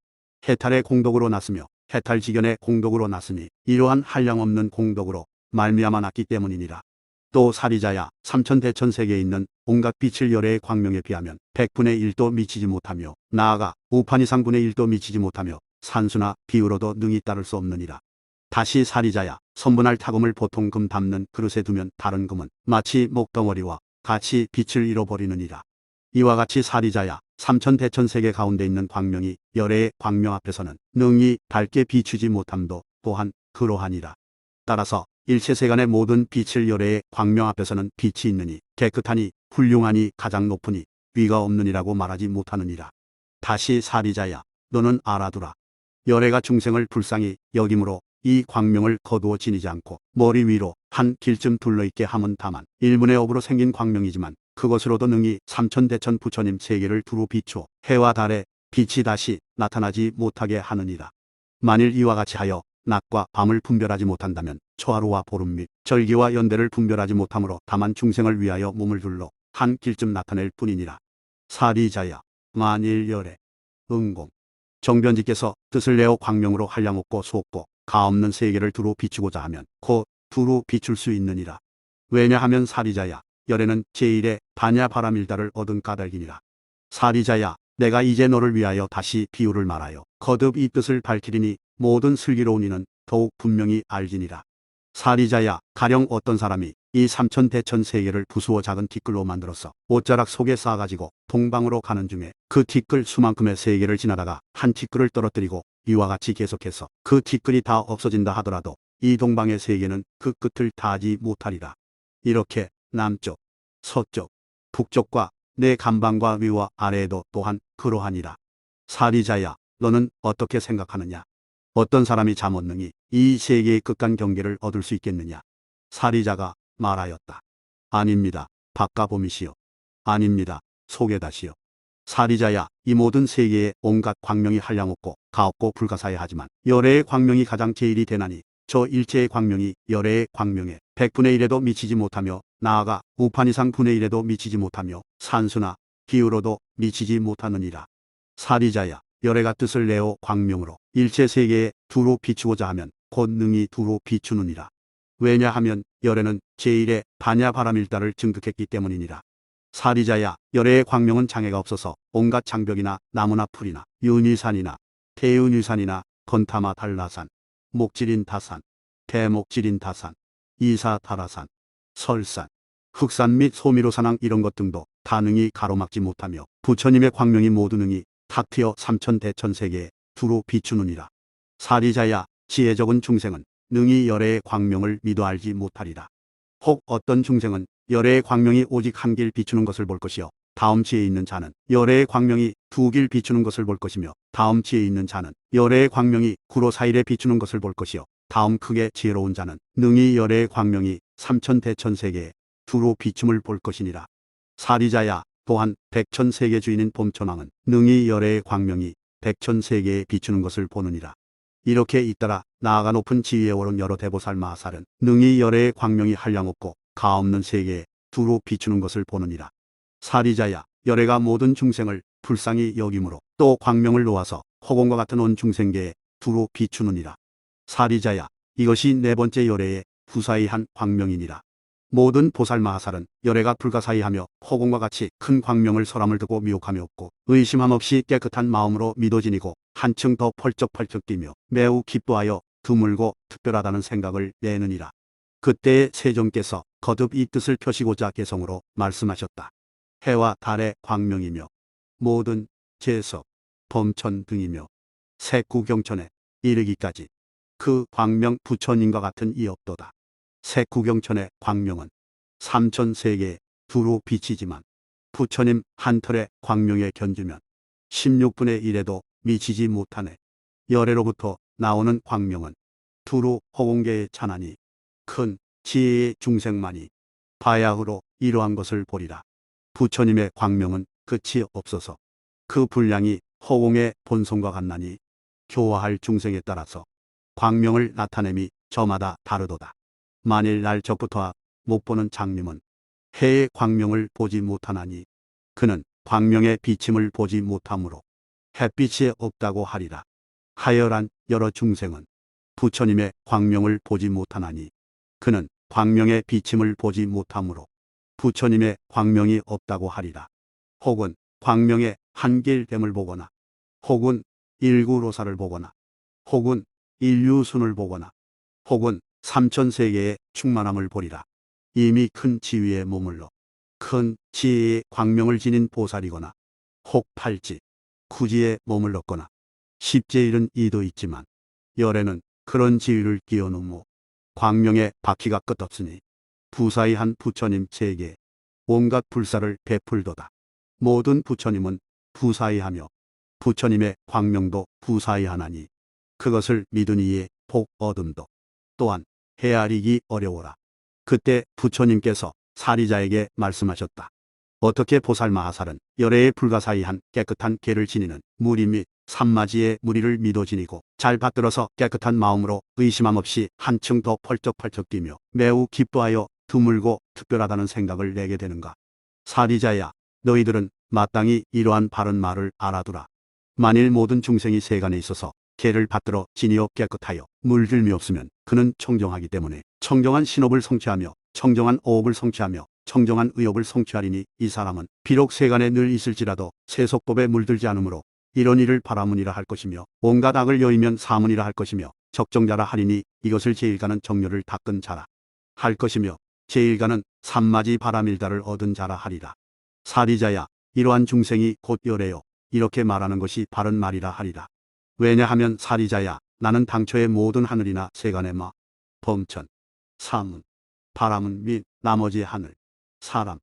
해탈의 공덕으로 났으며 해탈지견의 공덕으로 났으니 이러한 한량없는 공덕으로 말미암아 났기 때문이니라. 또 사리자야, 삼천대천세계에 있는 온갖 빛을 열애의 광명에 비하면 100분의 1도 미치지 못하며 나아가 우판이상분의 1도 미치지 못하며 산수나 비유로도 능히 따를 수 없느니라. 다시 사리자야, 선분할 타금을 보통 금 담는 그릇에 두면 다른 금은 마치 목덩어리와 같이 빛을 잃어버리느니라. 이와 같이 사리자야, 삼천대천세계 가운데 있는 광명이 열애의 광명 앞에서는 능히 밝게 비추지 못함도 또한 그러하니라. 따라서 일체세간의 모든 빛을 열애의 광명 앞에서는 빛이 있느니 깨끗하니 훌륭하니 가장 높으니 위가 없느니라고 말하지 못하느니라. 다시 사리자야, 너는 알아두라. 열애가 중생을 불쌍히 여김으로 이 광명을 거두어 지니지 않고 머리 위로 한 길쯤 둘러있게 함은 다만 일분의 업으로 생긴 광명이지만 그것으로도 능히 삼천대천 부처님 세계를 두루 비추어 해와 달에 빛이 다시 나타나지 못하게 하느니라. 만일 이와 같이 하여 낮과 밤을 분별하지 못한다면 초하루와 보름 및 절기와 연대를 분별하지 못하므로 다만 중생을 위하여 몸을 둘러 한 길쯤 나타낼 뿐이니라. 사리자야, 만일 열애, 응공, 정변지께서 뜻을 내어 광명으로 한량없고 수없고 가없는 세계를 두루 비추고자 하면 곧 두루 비출 수 있느니라. 왜냐하면 사리자야, 열애는 제1의 반야바라밀다를 얻은 까닭이니라. 사리자야, 내가 이제 너를 위하여 다시 비유를 말하여 거듭 이 뜻을 밝히리니 모든 슬기로운 이는 더욱 분명히 알지니라. 사리자야, 가령 어떤 사람이 이 삼천대천 세계를 부수어 작은 티끌로 만들어서 옷자락 속에 쌓아가지고 동방으로 가는 중에 그 티끌 수만큼의 세계를 지나다가 한 티끌을 떨어뜨리고 이와 같이 계속해서 그 티끌이 다 없어진다 하더라도 이 동방의 세계는 그 끝을 닿지 못하리라. 이렇게 남쪽, 서쪽, 북쪽과 내 간방과 위와 아래에도 또한 그러하니라. 사리자야, 너는 어떻게 생각하느냐? 어떤 사람이 잠언능히 이 세계의 극간 경계를 얻을 수 있겠느냐? 사리자가 말하였다. 아닙니다. 바까봄이시여. 아닙니다. 소개다시여. 사리자야, 이 모든 세계에 온갖 광명이 한량없고 가없고 불가사의하지만 열애의 광명이 가장 제일이 되나니 저 일체의 광명이 열애의 광명에 100분의 1에도 미치지 못하며 나아가 우판이상 분의 1에도 미치지 못하며 산수나 기후로도 미치지 못하느니라. 사리자야, 열애가 뜻을 내어 광명으로 일체 세계에 두루 비추고자 하면 곧 능히 두루 비추느니라. 왜냐하면 열애는 제1의 반야바라밀다를 증득했기 때문이니라. 사리자야, 열애의 광명은 장애가 없어서 온갖 장벽이나 나무나 풀이나 윤희산이나 태윤희산이나 건타마 달라산, 목질인 다산, 대목질인 다산, 이사다라산, 설산, 흑산 및 소미로산항 이런 것 등도 다 능히 가로막지 못하며 부처님의 광명이 모두 능히 탁 트여 삼천대천세계에 두루 비추느니라. 사리자야, 지혜 적은 중생은 능히 열애의 광명을 미도 알지 못하리라. 혹 어떤 중생은 열애의 광명이 오직 한 길 비추는 것을 볼 것이요 다음 지에 있는 자는 열애의 광명이 두 길 비추는 것을 볼 것이며 다음 지에 있는 자는 열애의 광명이 구로 사일에 비추는 것을 볼 것이요 다음 크게 지혜로운 자는 능히 열애의 광명이 삼천대천세계에 두루 비춤을 볼 것이니라. 사리자야, 또한 백천세계 주인인 봄천왕은 능히 열애의 광명이 백천세계에 비추는 것을 보느니라. 이렇게 잇따라 나아가 높은 지위에 오른 여러 대보살 마하살은 능히 열애의 광명이 한량없고 가없는 세계에 두루 비추는 것을 보느니라. 사리자야, 열애가 모든 중생을 불쌍히 여김으로 또 광명을 놓아서 허공과 같은 온 중생계에 두루 비추느니라. 사리자야, 이것이 네 번째 열애의 부사이한 광명이니라. 모든 보살마하살은 열애가 불가사의하며 허공과 같이 큰 광명을 설함을 듣고 미혹함이 없고 의심함 없이 깨끗한 마음으로 믿어지니고 한층 더 펄쩍펄쩍 뛰며 매우 기뻐하여 드물고 특별하다는 생각을 내느니라. 그때에 세종께서 거듭 이 뜻을 펴시고자 개성으로 말씀하셨다. 해와 달의 광명이며 모든 제석, 범천 등이며 색구경천에 이르기까지 그 광명 부처님과 같은 이 없도다. 색구경천의 광명은 삼천세계에 두루 비치지만 부처님 한 털의 광명에 견주면 16분의 1에도 미치지 못하네. 열애로부터 나오는 광명은 두루 허공계에 찬하니 큰 지혜의 중생만이 바야흐로 이러한 것을 보리라. 부처님의 광명은 끝이 없어서 그 분량이 허공의 본성과 같나니 교화할 중생에 따라서 광명을 나타냄이 저마다 다르도다. 만일 날 적부터 못 보는 장님은 해의 광명을 보지 못하나니 그는 광명의 비침을 보지 못하므로 햇빛이 없다고 하리라. 하열한 여러 중생은 부처님의 광명을 보지 못하나니 그는 광명의 비침을 보지 못하므로 부처님의 광명이 없다고 하리라. 혹은 광명의 한길됨을 보거나 혹은 일구로사를 보거나 혹은 인류순을 보거나 혹은 삼천세계의 충만함을 보리라. 이미 큰 지위에 머물러 큰 지혜의 광명을 지닌 보살이거나 혹 팔지, 구지에 머물렀거나 십제일은 이도 있지만 열애는 그런 지위를 끼어넘어 광명의 바퀴가 끝없으니 부사이한 부처님 세계에 온갖 불사를 베풀도다. 모든 부처님은 부사이하며 부처님의 광명도 부사이하나니 그것을 믿은 이의 복 얻음도 또한 헤아리기 어려워라. 그때 부처님께서 사리자에게 말씀하셨다. 어떻게 보살마하살은 열애에 불가사의한 깨끗한 개를 지니는 무리 및 산마지의 무리를 믿어 지니고 잘 받들어서 깨끗한 마음으로 의심함 없이 한층 더 펄쩍펄쩍 뛰며 매우 기뻐하여 드물고 특별하다는 생각을 내게 되는가. 사리자야, 너희들은 마땅히 이러한 바른 말을 알아두라. 만일 모든 중생이 세간에 있어서 개를 받들어 지니어 깨끗하여 물들미 없으면 그는 청정하기 때문에 청정한 신업을 성취하며 청정한 어업을 성취하며 청정한 의업을 성취하리니 이 사람은 비록 세간에 늘 있을지라도 세속법에 물들지 않으므로 이런 일을 바라문이라 할 것이며 온갖 악을 여의면 사문이라 할 것이며 적정자라 하리니 이것을 제일가는 정렬을 닦은 자라 할 것이며 제일가는 산마지 바라밀다를 얻은 자라 하리라. 사리자야, 이러한 중생이 곧 열애요 이렇게 말하는 것이 바른 말이라 하리라. 왜냐하면 사리자야, 나는 당초에 모든 하늘이나 세간의 마, 범천, 사문, 바라문 및 나머지 하늘, 사람,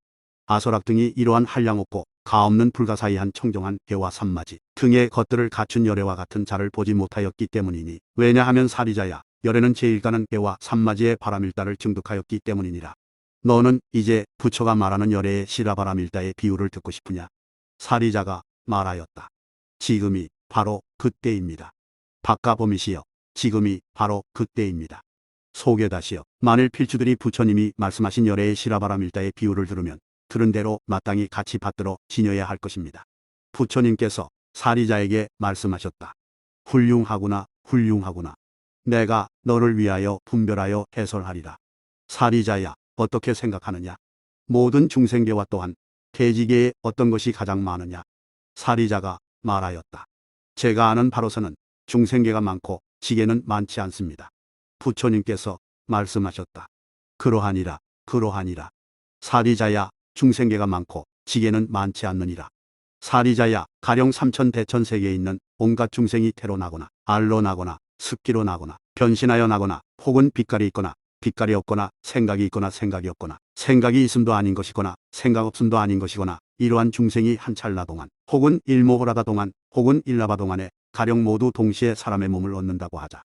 아서락 등이 이러한 한량없고 가없는 불가사의한 청정한 개와 산마지 등의 것들을 갖춘 열애와 같은 자를 보지 못하였기 때문이니 왜냐하면 사리자야, 열애는 제일가는 개와 산마지의 바라밀다를 증득하였기 때문이니라. 너는 이제 부처가 말하는 열애의 시라바라밀다의 비유를 듣고 싶으냐? 사리자가 말하였다. 지금이 바로 그때입니다. 박가범이시여, 지금이 바로 그때입니다. 소개다시여, 만일 필주들이 부처님이 말씀하신 열애의 시라바라밀다의 비유를 들으면 들은 대로 마땅히 같이 받들어 지녀야 할 것입니다. 부처님께서 사리자에게 말씀하셨다. 훌륭하구나, 훌륭하구나. 내가 너를 위하여 분별하여 해설하리라. 사리자야, 어떻게 생각하느냐? 모든 중생계와 또한 대지계에 어떤 것이 가장 많으냐? 사리자가 말하였다. 제가 아는 바로서는 중생계가 많고 지계는 많지 않습니다. 부처님께서 말씀하셨다. 그러하니라, 그러하니라. 사리자야, 중생계가 많고 지계는 많지 않느니라. 사리자야, 가령 삼천대천세계에 있는 온갖 중생이 태로 나거나 알로 나거나 습기로 나거나 변신하여 나거나 혹은 빛깔이 있거나 빛깔이 없거나 생각이 있거나 생각이 없거나 생각이 있음도 아닌 것이거나 생각 없음도 아닌 것이거나 이러한 중생이 한 찰나 동안 혹은 일모호라다 동안 혹은 일라바 동안에 가령 모두 동시에 사람의 몸을 얻는다고 하자.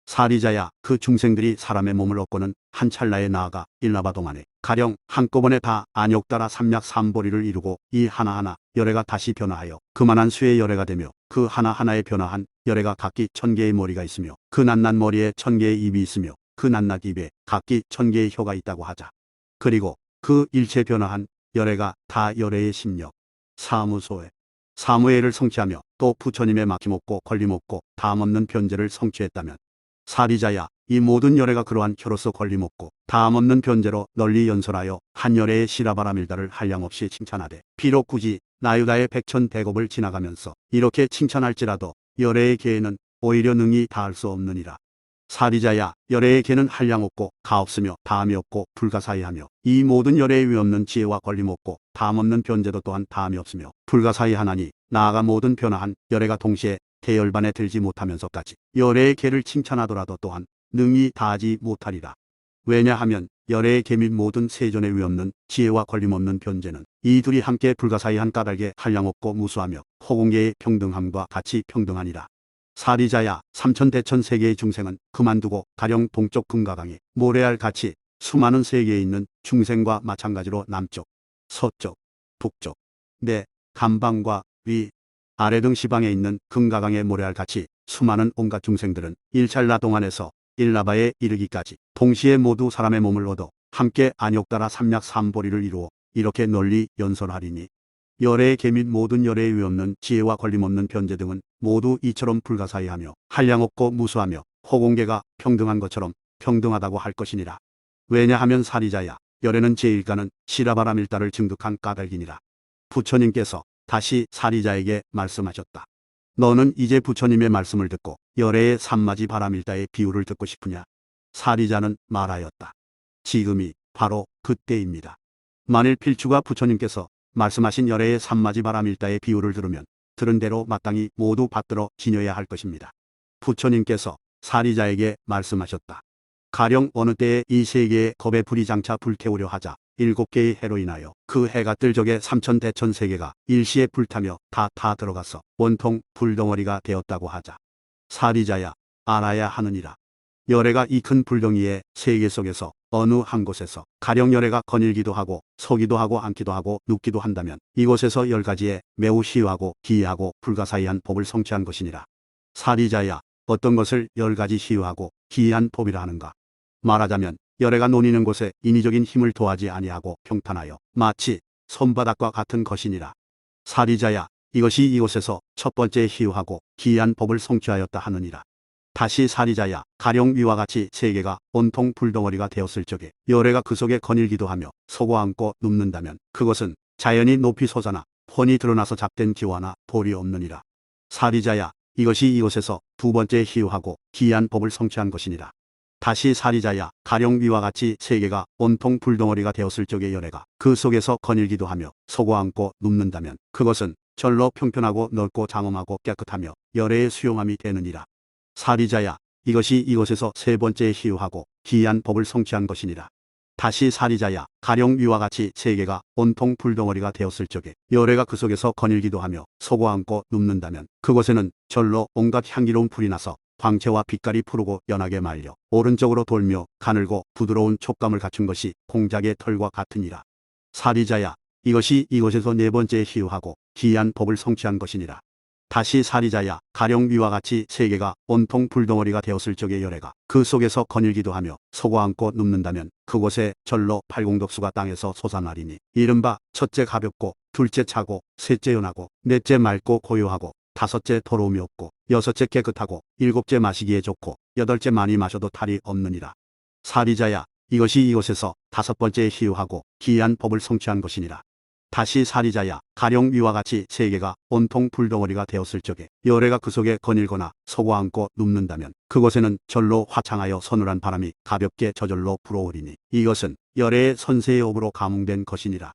사리자야, 그 중생들이 사람의 몸을 얻고는 한 찰나에 나아가 일라바 동안에 가령 한꺼번에 다 안욕따라 삼약 삼보리를 이루고 이 하나하나 열애가 다시 변화하여 그만한 수의 열애가 되며 그 하나하나에 변화한 열애가 각기 1000개의 머리가 있으며 그 낱낱 머리에 1000개의 입이 있으며 그 낱낱 입에 각기 1000개의 혀가 있다고 하자. 그리고 그 일체 변화한 열애가 다 열애의 심력, 사무소에 사무예를 성취하며 또 부처님의 막힘없고 걸림없고 담없는 변제를 성취했다면 사리자야, 이 모든 열애가 그러한 혀로서 걸림없고 다함없는 변제로 널리 연설하여 한 열애의 시라바라밀다를 한량없이 칭찬하되, 비록 굳이 나유다의 백천대곱을 지나가면서 이렇게 칭찬할지라도 열애의 계에는 오히려 능히 다할 수 없느니라. 사리자야, 열애의 계는 한량없고 가없으며 다함이 없고 불가사의하며 이 모든 열애의 위없는 지혜와 걸림없고 다함없는 변제도 또한 다함이 없으며 불가사의하나니, 나아가 모든 변화한 열애가 동시에 대열반에 들지 못하면서까지 열애의 계를 칭찬하더라도 또한 능히 다하지 못하리라. 왜냐하면 열애의 계 및 모든 세존에 위없는 지혜와 걸림없는 변제는 이 둘이 함께 불가사의한 까닭에 한량없고 무수하며 호공계의 평등함과 같이 평등하니라. 사리자야, 삼천대천 세계의 중생은 그만두고 가령 동쪽 금가강에 모래알 같이 수많은 세계에 있는 중생과 마찬가지로 남쪽, 서쪽, 북쪽, 내, 감방과 위, 아래 등 시방에 있는 금가강의 모래알 같이 수많은 온갖 중생들은 일찰나 동안에서 일라바에 이르기까지 동시에 모두 사람의 몸을 얻어 함께 안욕따라 삼약삼보리를 이루어 이렇게 널리 연설하리니, 열애의 계 및 모든 열애에 위없는 지혜와 걸림없는 변제 등은 모두 이처럼 불가사의하며 한량없고 무수하며 호공계가 평등한 것처럼 평등하다고 할 것이니라. 왜냐하면 사리자야, 열애는 제1가는 시라바라밀다를 증득한 까닭이니라. 부처님께서 다시 사리자에게 말씀하셨다. 너는 이제 부처님의 말씀을 듣고 열애의 삼마지 바라밀다의 비유를 듣고 싶으냐? 사리자는 말하였다. 지금이 바로 그때입니다. 만일 필추가 부처님께서 말씀하신 열애의 삼마지 바라밀다의 비유를 들으면 들은 대로 마땅히 모두 받들어 지녀야 할 것입니다. 부처님께서 사리자에게 말씀하셨다. 가령 어느 때에 이 세계에 겁의 불이 장차 불태우려 하자 7개의 해로 인하여 그 해가 뜰 적에 삼천대천 세계가 일시에 불타며 다 들어가서 온통 불덩어리가 되었다고 하자. 사리자야, 알아야 하느니라. 열애가 이 큰 불덩이의 세계 속에서 어느 한 곳에서 가령 열애가 거닐기도 하고 서기도 하고 앉기도 하고 눕기도 한다면 이곳에서 10가지의 매우 희유하고 기이하고 불가사의한 법을 성취한 것이니라. 사리자야, 어떤 것을 10가지 희유하고 기이한 법이라 하는가? 말하자면 열애가 논이는 곳에 인위적인 힘을 도하지 아니하고 평탄하여 마치 손바닥과 같은 것이니라. 사리자야, 이것이 이곳에서 첫 번째 희유하고 기이한 법을 성취하였다 하느니라. 다시 사리자야, 가령 위와 같이 세계가 온통 불덩어리가 되었을 적에 열애가 그 속에 거닐기도 하며 서고 앉고 눕는다면 그것은 자연이 높이 솟아나 훤히 드러나서 잡된 기와나 돌이 없느니라. 사리자야, 이것이 이곳에서 두 번째 희유하고 기이한 법을 성취한 것이니라. 다시 사리자야, 가령 위와 같이 세계가 온통 불덩어리가 되었을 적에 열애가 그 속에서 거닐기도 하며 서고 앉고 눕는다면 그것은 절로 평편하고 넓고 장엄하고 깨끗하며 열애의 수용함이 되느니라. 사리자야, 이것이 이곳에서 세 번째 희유하고 기이한 법을 성취한 것이니라. 다시 사리자야, 가령 위와 같이 세계가 온통 불덩어리가 되었을 적에 열애가 그 속에서 거닐기도 하며 서고 앉고 눕는다면 그곳에는 절로 온갖 향기로운 풀이 나서 광채와 빛깔이 푸르고 연하게 말려 오른쪽으로 돌며 가늘고 부드러운 촉감을 갖춘 것이 공작의 털과 같으니라. 사리자야, 이것이 이곳에서 네 번째 희유하고 기이한 법을 성취한 것이니라. 다시 사리자야, 가령 위와 같이 세계가 온통 불덩어리가 되었을 적에 열애가 그 속에서 거닐기도 하며 서고 앉고 눕는다면 그곳에 절로 팔공덕수가 땅에서 솟아나리니, 이른바 첫째 가볍고 둘째 차고 셋째 연하고 넷째 맑고 고요하고 다섯째 더러움이 없고 여섯째 깨끗하고 일곱째 마시기에 좋고 여덟째 많이 마셔도 탈이 없느니라. 사리자야, 이것이 이곳에서 다섯 번째 희유하고 기이한 법을 성취한 것이니라. 다시 사리자야, 가령 위와 같이 세계가 온통 불덩어리가 되었을 적에 열애가 그 속에 거닐거나 서고 앉고 눕는다면 그곳에는 절로 화창하여 서늘한 바람이 가볍게 저절로 불어오리니 이것은 열애의 선세의 업으로 감응된 것이니라.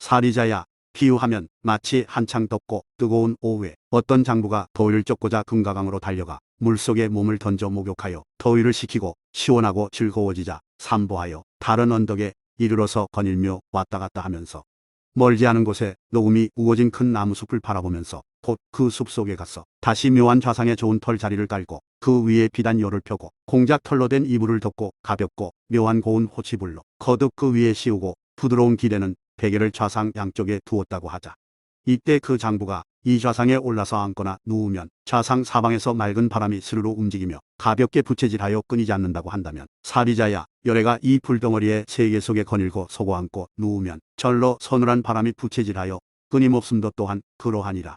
사리자야, 비유하면 마치 한창 덥고 뜨거운 오후에 어떤 장부가 더위를 쫓고자 금가강으로 달려가 물속에 몸을 던져 목욕하여 더위를 식히고 시원하고 즐거워지자 산보하여 다른 언덕에 이르러서 거닐며 왔다 갔다 하면서 멀지 않은 곳에 녹음이 우거진 큰 나무숲을 바라보면서 곧 그 숲 속에 가서 다시 묘한 좌상에 좋은 털 자리를 깔고 그 위에 비단 열을 펴고 공작 털로 된 이불을 덮고 가볍고 묘한 고운 호치불로 거듭 그 위에 씌우고 부드러운 기대는 베개를 좌상 양쪽에 두었다고 하자. 이때 그 장부가 이 좌상에 올라서 앉거나 누우면 좌상 사방에서 맑은 바람이 스르르 움직이며 가볍게 부채질하여 끊이지 않는다고 한다면, 사리자야, 열애가 이 불덩어리의 세계 속에 거닐고 서고 앉고 누우면 절로 서늘한 바람이 부채질하여 끊임없음도 또한 그러하니라.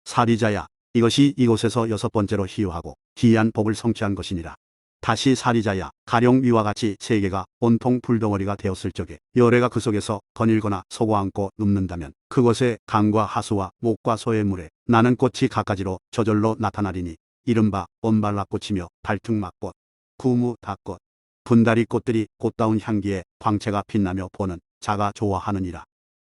사리자야, 이것이 이곳에서 여섯 번째로 희유하고 기이한 법을 성취한 것이니라. 다시 사리자야 가령 위와 같이 세계가 온통 불덩어리가 되었을 적에 열애가 그 속에서 거닐거나 서고앉고 눕는다면 그것의 강과 하수와 목과 소의 물에 나는 꽃이 갖가지로 저절로 나타나리니 이른바 온발락꽃이며 발등막꽃, 구무다꽃, 분다리 꽃들이 꽃다운 향기에 광채가 빛나며 보는 자가 좋아하느니라.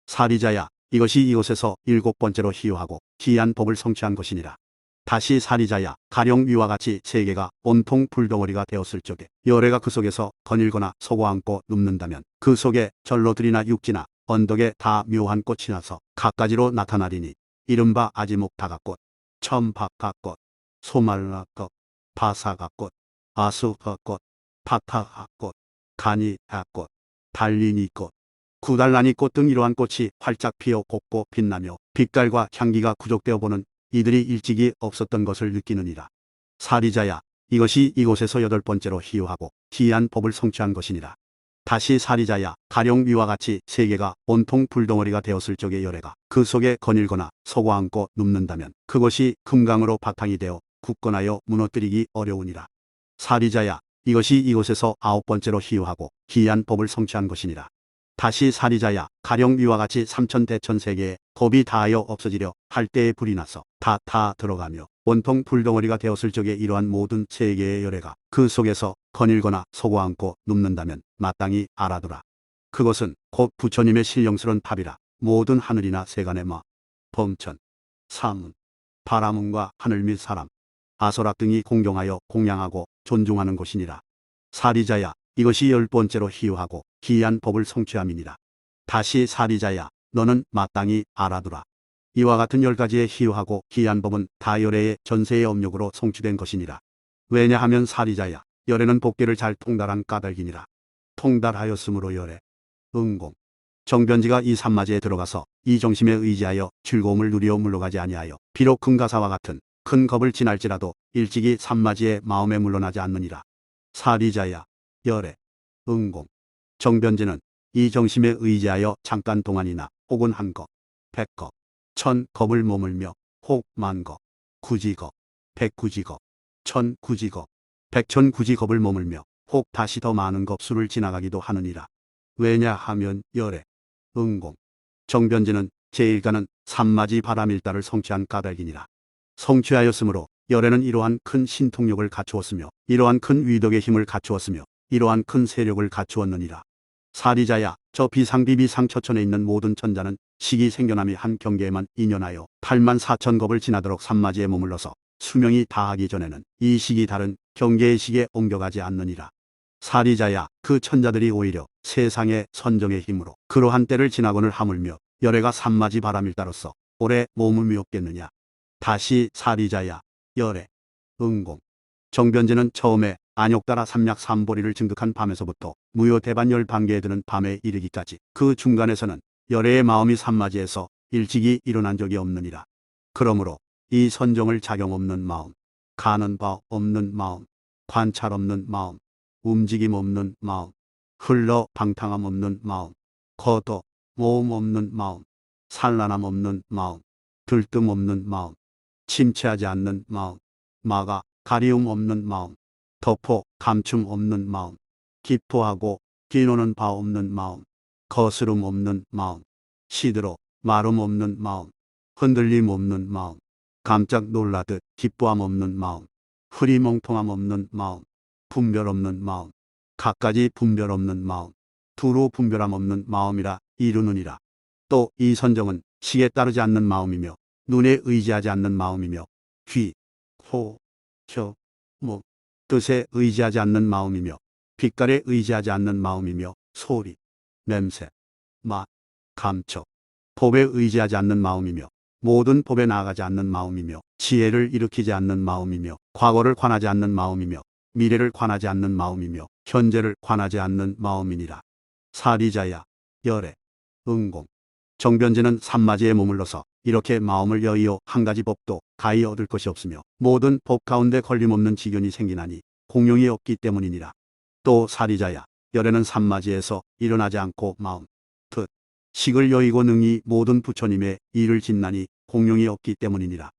사리자야 이것이 이곳에서 일곱 번째로 희유하고 기이한 법을 성취한 것이니라. 다시 사리자야 가령 위와 같이 세계가 온통 불덩어리가 되었을 적에 열애가 그 속에서 거닐거나 서고앉고 눕는다면 그 속에 절로들이나 육지나 언덕에 다 묘한 꽃이 나서 갖가지로 나타나리니 이른바 아지목 다가꽃, 첨박가꽃, 소말라꽃, 바사가꽃, 아수가꽃, 파타가꽃, 가니아꽃, 달리니꽃, 구달라니꽃 등 이러한 꽃이 활짝 피어 곱고 빛나며 빛깔과 향기가 구족되어 보는 이들이 일찍이 없었던 것을 느끼느니라. 사리자야 이것이 이곳에서 여덟 번째로 희유하고 기이한 법을 성취한 것이니라. 다시 사리자야 가령 위와 같이 세계가 온통 불덩어리가 되었을 적의 열애가 그 속에 거닐거나 서고앉고 눕는다면 그것이 금강으로 바탕이 되어 굳건하여 무너뜨리기 어려우니라. 사리자야 이것이 이곳에서 아홉 번째로 희유하고 기이한 법을 성취한 것이니라. 다시 사리자야 가령 위와 같이 삼천대천 세계에 겁이 다하여 없어지려 할 때에 불이 나서 다 들어가며 온통 불덩어리가 되었을 적에 이러한 모든 세계의 열애가 그 속에서 거닐거나 서고앉고 눕는다면 마땅히 알아두라. 그것은 곧 부처님의 신령스런 탑이라. 모든 하늘이나 세간의 마, 범천, 사문, 바라문과 하늘 및 사람, 아소락 등이 공경하여 공양하고 존중하는 것이니라. 사리자야 이것이 열 번째로 희유하고 기이한 법을 성취함이니라. 다시 사리자야 너는 마땅히 알아두라. 이와 같은 열 가지의 희유하고 기이한 법은 다 열애의 전세의 업력으로 성취된 것이니라. 왜냐하면 사리자야 열애는 법계를 잘 통달한 까닭이니라. 통달하였으므로 열애, 응공, 정변지가 이 산마지에 들어가서 이 정심에 의지하여 즐거움을 누리어 물러가지 아니하여 비록 금가사와 같은 큰 겁을 지날지라도 일찍이 산마지의 마음에 물러나지 않느니라. 사리자야 열애, 응공, 정변지는 이 정심에 의지하여 잠깐 동안이나 혹은 한 거, 백거, 천 겁을 머물며 혹 만거, 구지거, 백구지거, 천구지거, 백천구지겁을 머물며 혹 다시 더 많은 겁수를 지나가기도 하느니라. 왜냐하면 열애, 응공, 정변지는 제1가는 산마지 바람일다를 성취한 까닭이니라. 성취하였으므로 열애는 이러한 큰 신통력을 갖추었으며 이러한 큰 위덕의 힘을 갖추었으며 이러한 큰 세력을 갖추었느니라. 사리자야 저 비상비비상처천에 있는 모든 천자는 식이 생겨남이 한 경계에만 인연하여 84,000겁을 지나도록 산마지에 머물러서 수명이 다하기 전에는 이 식이 다른 경계의 식에 옮겨가지 않느니라. 사리자야 그 천자들이 오히려 세상의 선정의 힘으로 그러한 때를 지나거늘 하물며 열애가 산마지 바람일다로서 오래 머물미없겠느냐. 다시 사리자야 열애, 응공, 정변제는 처음에 안욕따라 삼약 삼보리를 증득한 밤에서부터 무효대반 열 반계에 드는 밤에 이르기까지 그 중간에서는 열애의 마음이 산마지에서 일찍이 일어난 적이 없느니라. 그러므로 이 선정을 작용 없는 마음, 가는 바 없는 마음, 관찰 없는 마음, 움직임 없는 마음, 흘러 방탕함 없는 마음, 거도 모험 없는 마음, 산란함 없는 마음, 들뜸 없는 마음, 침체하지 않는 마음, 마가 가리움 없는 마음, 덮어 감춤 없는 마음, 기포하고 기노는 바 없는 마음, 거스름 없는 마음, 시들어 마름 없는 마음, 흔들림 없는 마음, 깜짝 놀라듯 기뻐함 없는 마음, 흐리멍텅함 없는 마음, 분별 없는 마음, 갖가지 분별 없는 마음, 두루 분별함 없는 마음이라 이루느니라. 또 이 선정은 식에 따르지 않는 마음이며 눈에 의지하지 않는 마음이며 귀, 코, 혀, 목, 뜻에 의지하지 않는 마음이며 빛깔에 의지하지 않는 마음이며 소리, 냄새, 맛, 감촉, 법에 의지하지 않는 마음이며 모든 법에 나아가지 않는 마음이며 지혜를 일으키지 않는 마음이며 과거를 관하지 않는 마음이며 미래를 관하지 않는 마음이며 현재를 관하지 않는 마음이니라. 사리자야 열애, 응공, 정변지는 산마지에 머물러서 이렇게 마음을 여의어 한 가지 법도 가히 얻을 것이 없으며 모든 법 가운데 걸림없는 지견이 생기나니 공용이 없기 때문이니라. 또 사리자야 열애는 산마지에서 일어나지 않고 마음, 뜻, 식을 여의고 능히 모든 부처님의 일을 짓나니 공용이 없기 때문이니라.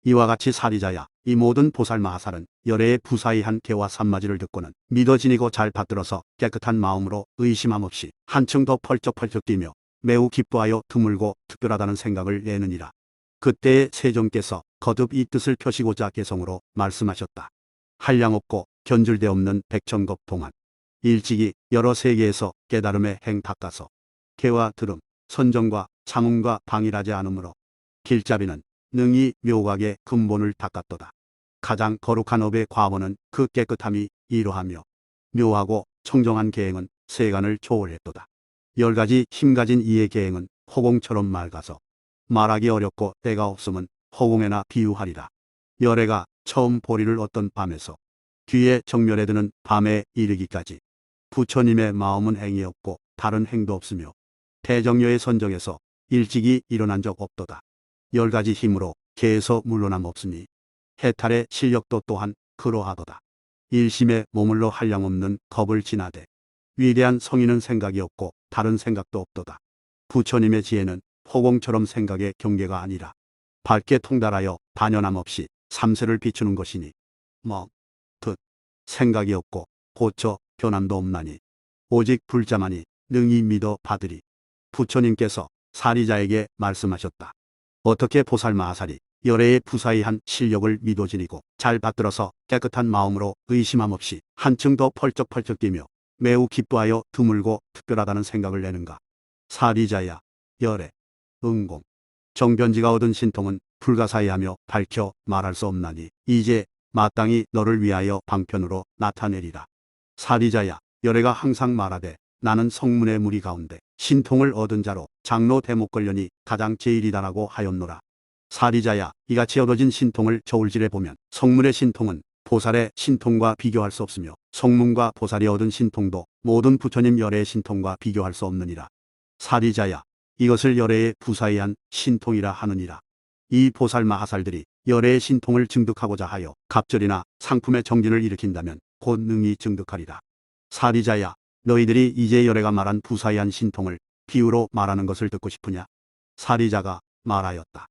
이와 같이 사리자야, 이 모든 보살마하살은 열애의 부사이한 개와 산마지를 듣고는 믿어 지니고 잘 받들어서 깨끗한 마음으로 의심함 없이 한층 더 펄쩍펄쩍 뛰며 매우 기뻐하여 드물고 특별하다는 생각을 내느니라. 그때에 세종께서 거듭 이 뜻을 펴시고자 개성으로 말씀하셨다. 한량없고 견줄데 없는 백천겁 동안 일찍이 여러 세계에서 깨달음의 행 닦아서 개와 들음, 선정과 참음과 방일하지 않으므로 길잡이는 능히 묘각의 근본을 닦았도다. 가장 거룩한 업의 과원은 그 깨끗함이 이러하며 묘하고 청정한 계행은 세간을 초월했도다. 10가지 힘가진 이의 계행은 허공처럼 맑아서 말하기 어렵고 때가 없음은 허공에나 비유하리라. 열애가 처음 보리를 얻던 밤에서 뒤에 정멸에 드는 밤에 이르기까지 부처님의 마음은 행이 없고 다른 행도 없으며 대정녀의 선정에서 일찍이 일어난 적 없도다. 10가지 힘으로 개에서 물러남 없으니 해탈의 실력도 또한 그러하도다. 일심에 머물러 한량없는 겁을 지나되 위대한 성인은 생각이 없고 다른 생각도 없도다. 부처님의 지혜는 허공처럼 생각의 경계가 아니라 밝게 통달하여 단연함 없이 삼세를 비추는 것이니 듣 생각이 없고 고쳐 변함도 없나니 오직 불자만이 능히 믿어 받으리. 부처님께서 사리자에게 말씀하셨다. 어떻게 보살마하살이 열애의 부사이한 실력을 믿어 지니고 잘 받들어서 깨끗한 마음으로 의심함 없이 한층 더 펄쩍펄쩍 뛰며 매우 기뻐하여 드물고 특별하다는 생각을 내는가. 사리자야, 열애, 응공, 정변지가 얻은 신통은 불가사의하며 밝혀 말할 수 없나니 이제 마땅히 너를 위하여 방편으로 나타내리라. 사리자야, 열애가 항상 말하되 나는 성문의 무리 가운데 신통을 얻은 자로 장로 대목걸련이 가장 제일이다라고 하였노라. 사리자야, 이같이 얻어진 신통을 저울질해 보면 성문의 신통은 보살의 신통과 비교할 수 없으며 성문과 보살이 얻은 신통도 모든 부처님 열애의 신통과 비교할 수 없느니라. 사리자야, 이것을 열애의 부사이한 신통이라 하느니라. 이 보살마하살들이 열애의 신통을 증득하고자 하여 갑절이나 상품의 정진을 일으킨다면 곧 능히 증득하리라. 사리자야, 너희들이 이제 열애가 말한 부사이한 신통을 비유로 말하는 것을 듣고 싶으냐? 사리자가 말하였다.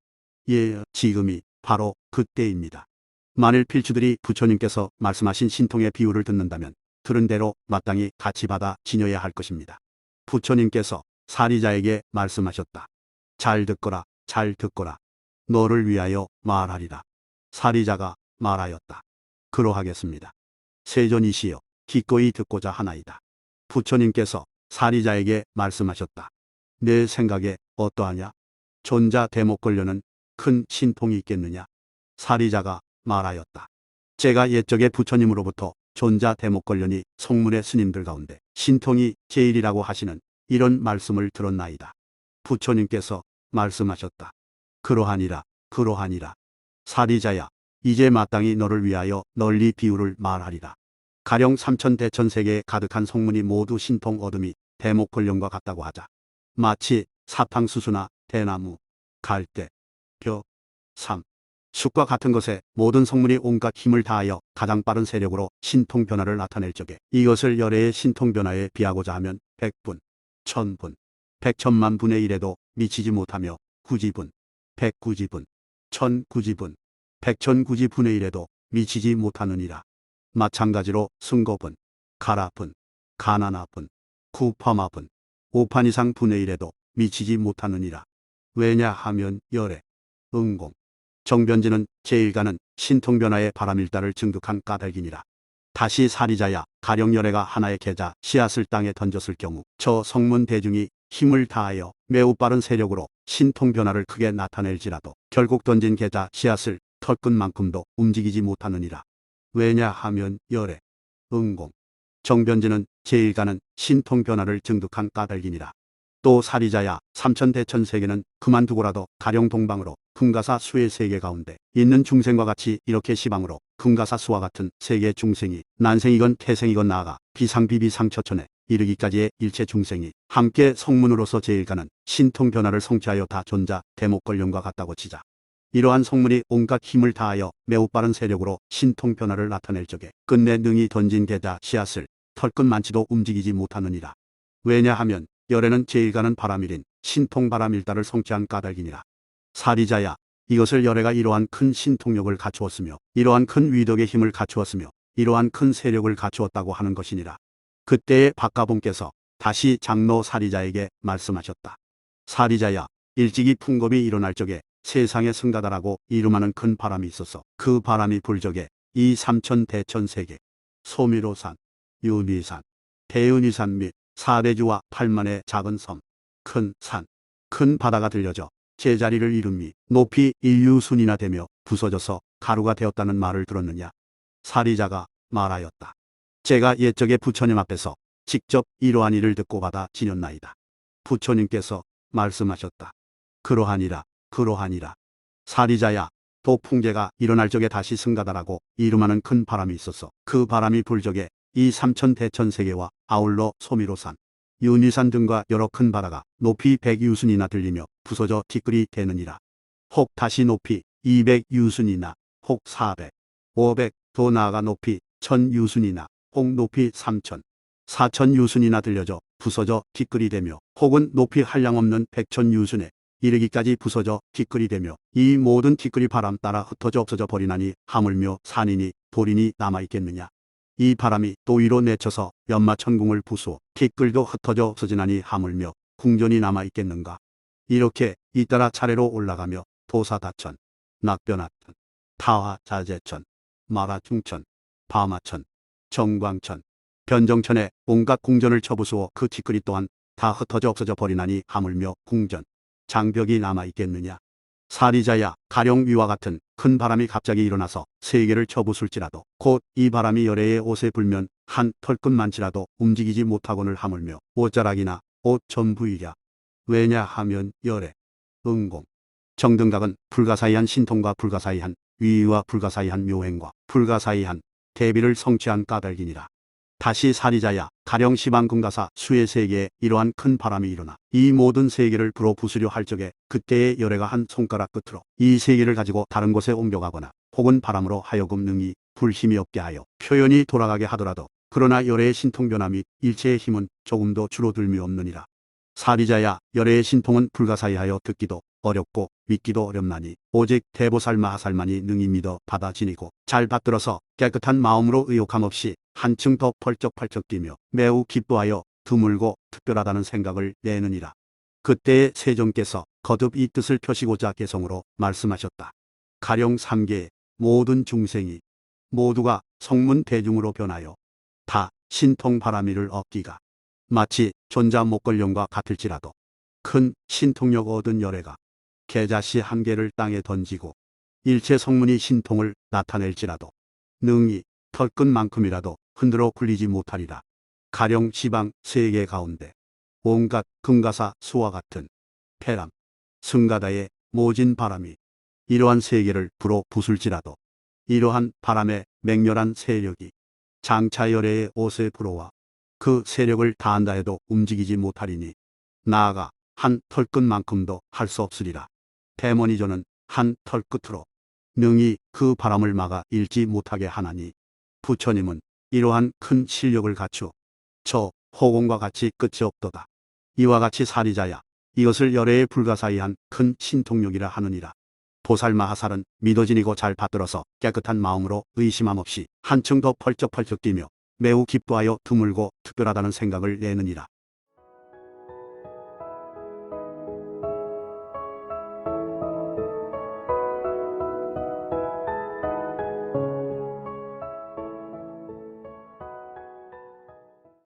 예, 지금이 바로 그때입니다. 만일 필주들이 부처님께서 말씀하신 신통의 비유를 듣는다면 들은 대로 마땅히 같이 받아 지녀야 할 것입니다. 부처님께서 사리자에게 말씀하셨다. 잘 듣거라, 잘 듣거라. 너를 위하여 말하리라. 사리자가 말하였다. 그러하겠습니다. 세존이시여, 기꺼이 듣고자 하나이다. 부처님께서 사리자에게 말씀하셨다. 내 생각에 어떠하냐? 존자 대목걸려는 큰 신통이 있겠느냐? 사리자가 말하였다. 제가 옛적에 부처님으로부터 존자 대목걸련이 성문의 스님들 가운데 신통이 제일이라고 하시는 이런 말씀을 들었나이다. 부처님께서 말씀하셨다. 그러하니라, 그러하니라. 사리자야, 이제 마땅히 너를 위하여 널리 비유를 말하리라. 가령 삼천대천세계에 가득한 성문이 모두 신통 얻음이 대목걸련과 같다고 하자. 마치 사탕수수나 대나무, 갈대, 벼, 삼, 숲과 같은 것에 모든 성문이 온갖 힘을 다하여 가장 빠른 세력으로 신통 변화를 나타낼 적에 이것을 열애의 신통 변화에 비하고자 하면 100분, 1000분, 100천만 분의 1에도 미치지 못하며 9지분, 100구지분, 1000구지분, 100천구지분의 1에도 미치지 못하느니라. 마찬가지로 승고분, 가라분, 가나나분, 구파마분, 5판 이상 분의 1에도 미치지 못하느니라. 왜냐하면 열애, 응공, 정변지는 제일가는 신통변화의 바람일다를 증득한 까닭이니라. 다시 사리자야, 가령 열애가 하나의 계자 씨앗을 땅에 던졌을 경우 저 성문 대중이 힘을 다하여 매우 빠른 세력으로 신통변화를 크게 나타낼지라도 결국 던진 계자 씨앗을 털끝만큼도 움직이지 못하느니라. 왜냐하면 열애, 응공, 정변지는 제일가는 신통변화를 증득한 까닭이니라. 또 사리자야, 삼천대천세계는 그만두고라도 가령 동방으로 금가사 수의 세계 가운데 있는 중생과 같이 이렇게 시방으로 금가사 수와 같은 세계 중생이 난생이건 태생이건 나아가 비상비비상처천에 이르기까지의 일체 중생이 함께 성문으로서 제일가는 신통 변화를 성취하여 다 존자 대목걸련과 같다고 치자. 이러한 성문이 온갖 힘을 다하여 매우 빠른 세력으로 신통 변화를 나타낼 적에 끝내 능히 던진 계자 씨앗을 털끝만치도 움직이지 못하느니라. 왜냐하면 열애는 제일가는 바람일인 신통 바람일다를 성취한 까닭이니라. 사리자야, 이것을 열애가 이러한 큰 신통력을 갖추었으며 이러한 큰 위덕의 힘을 갖추었으며 이러한 큰 세력을 갖추었다고 하는 것이니라. 그때에 박가봉께서 다시 장로 사리자에게 말씀하셨다. 사리자야, 일찍이 풍겁이 일어날 적에 세상에 승가다라고 이름하는 큰 바람이 있어서 그 바람이 불 적에 이 삼천 대천 세계, 소미로산, 유니산, 대은이산 및 사대주와 8만의 작은 섬, 큰 산, 큰 바다가 들려져 제자리를 이름이 높이 인류순이나 되며 부서져서 가루가 되었다는 말을 들었느냐. 사리자가 말하였다. 제가 옛적에 부처님 앞에서 직접 이러한 일을 듣고 받아 지녔나이다. 부처님께서 말씀하셨다. 그러하니라, 그러하니라. 사리자야, 도풍제가 일어날 적에 다시 승가다라고 이름하는 큰 바람이 있어서 그 바람이 불 적에 이 삼천 대천 세계와 아울러 소미로산, 윤희산 등과 여러 큰 바다가 높이 100유순이나 들리며 부서져 티끌이 되느니라. 혹 다시 높이 200유순이나 혹 400, 500, 더 나아가 높이 1000유순이나 혹 높이 3000, 4000유순이나 들려져 부서져 티끌이 되며 혹은 높이 한량없는 100,000유순에 이르기까지 부서져 티끌이 되며 이 모든 티끌이 바람 따라 흩어져 없어져 버리나니 하물며 산이니 돌이니 남아있겠느냐. 이 바람이 또 위로 내쳐서 연마천궁을 부수어 티끌도 흩어져 없어지나니 하물며 궁전이 남아있겠는가. 이렇게 잇따라 차례로 올라가며 도사다천, 낙변하천, 타화자재천, 마라중천, 바마천, 정광천, 변정천에 온갖 궁전을 쳐부수어 그 티끌이 또한 다 흩어져 없어져 버리나니 하물며 궁전, 장벽이 남아있겠느냐. 사리자야, 가령 위와 같은 큰 바람이 갑자기 일어나서 세계를 쳐부술지라도 곧 이 바람이 열애의 옷에 불면 한 털끝만치라도 움직이지 못하고는 하물며 옷자락이나 옷 전부이랴. 왜냐하면 열애, 응공, 정등각은 불가사의한 신통과 불가사의한 위와 불가사의한 묘행과 불가사의한 대비를 성취한 까닭이니라. 다시 사리자야, 가령 시방금가사 수의 세계에 이러한 큰 바람이 일어나 이 모든 세계를 불어 부수려 할 적에 그때의 열애가 한 손가락 끝으로 이 세계를 가지고 다른 곳에 옮겨가거나 혹은 바람으로 하여금 능히 불힘이 없게 하여 표현이 돌아가게 하더라도 그러나 열애의 신통변화 및 일체의 힘은 조금도 줄어들미 없느니라. 사리자야, 열애의 신통은 불가사의하여 듣기도 어렵고 믿기도 어렵나니 오직 대보살 마하살만이 능히 믿어 받아 지니고 잘 받들어서 깨끗한 마음으로 의욕함 없이 한층 더 펄쩍펄쩍 뛰며 매우 기뻐하여 드물고 특별하다는 생각을 내느니라. 그때에 세종께서 거듭 이 뜻을 펴시고자 개성으로 말씀하셨다. 가령 3계의 모든 중생이 모두가 성문 대중으로 변하여 다 신통바라미를 얻기가 마치 존자 목걸령과 같을지라도 큰 신통력 얻은 열애가 계자씨 한 개를 땅에 던지고 일체 성문이 신통을 나타낼지라도 능히 털끝만큼이라도 흔들어 굴리지 못하리라. 가령 지방 세계 가운데 온갖 금가사 수와 같은 폐람, 승가다의 모진 바람이 이러한 세계를 불어 부술지라도 이러한 바람의 맹렬한 세력이 장차 열애의 옷에 불어와 그 세력을 다한다 해도 움직이지 못하리니 나아가 한 털끝만큼도 할 수 없으리라. 대머니조는 한 털끝으로 능히 그 바람을 막아 잃지 못하게 하나니 부처님은 이러한 큰 실력을 갖추어 저 호공과 같이 끝이 없도다. 이와 같이 사리자야, 이것을 열애의 불가사의한 큰 신통력이라 하느니라. 보살마하살은 믿어지니고 잘 받들어서 깨끗한 마음으로 의심함 없이 한층 더 펄쩍펄쩍 뛰며 매우 기뻐하여 드물고 특별하다는 생각을 내느니라.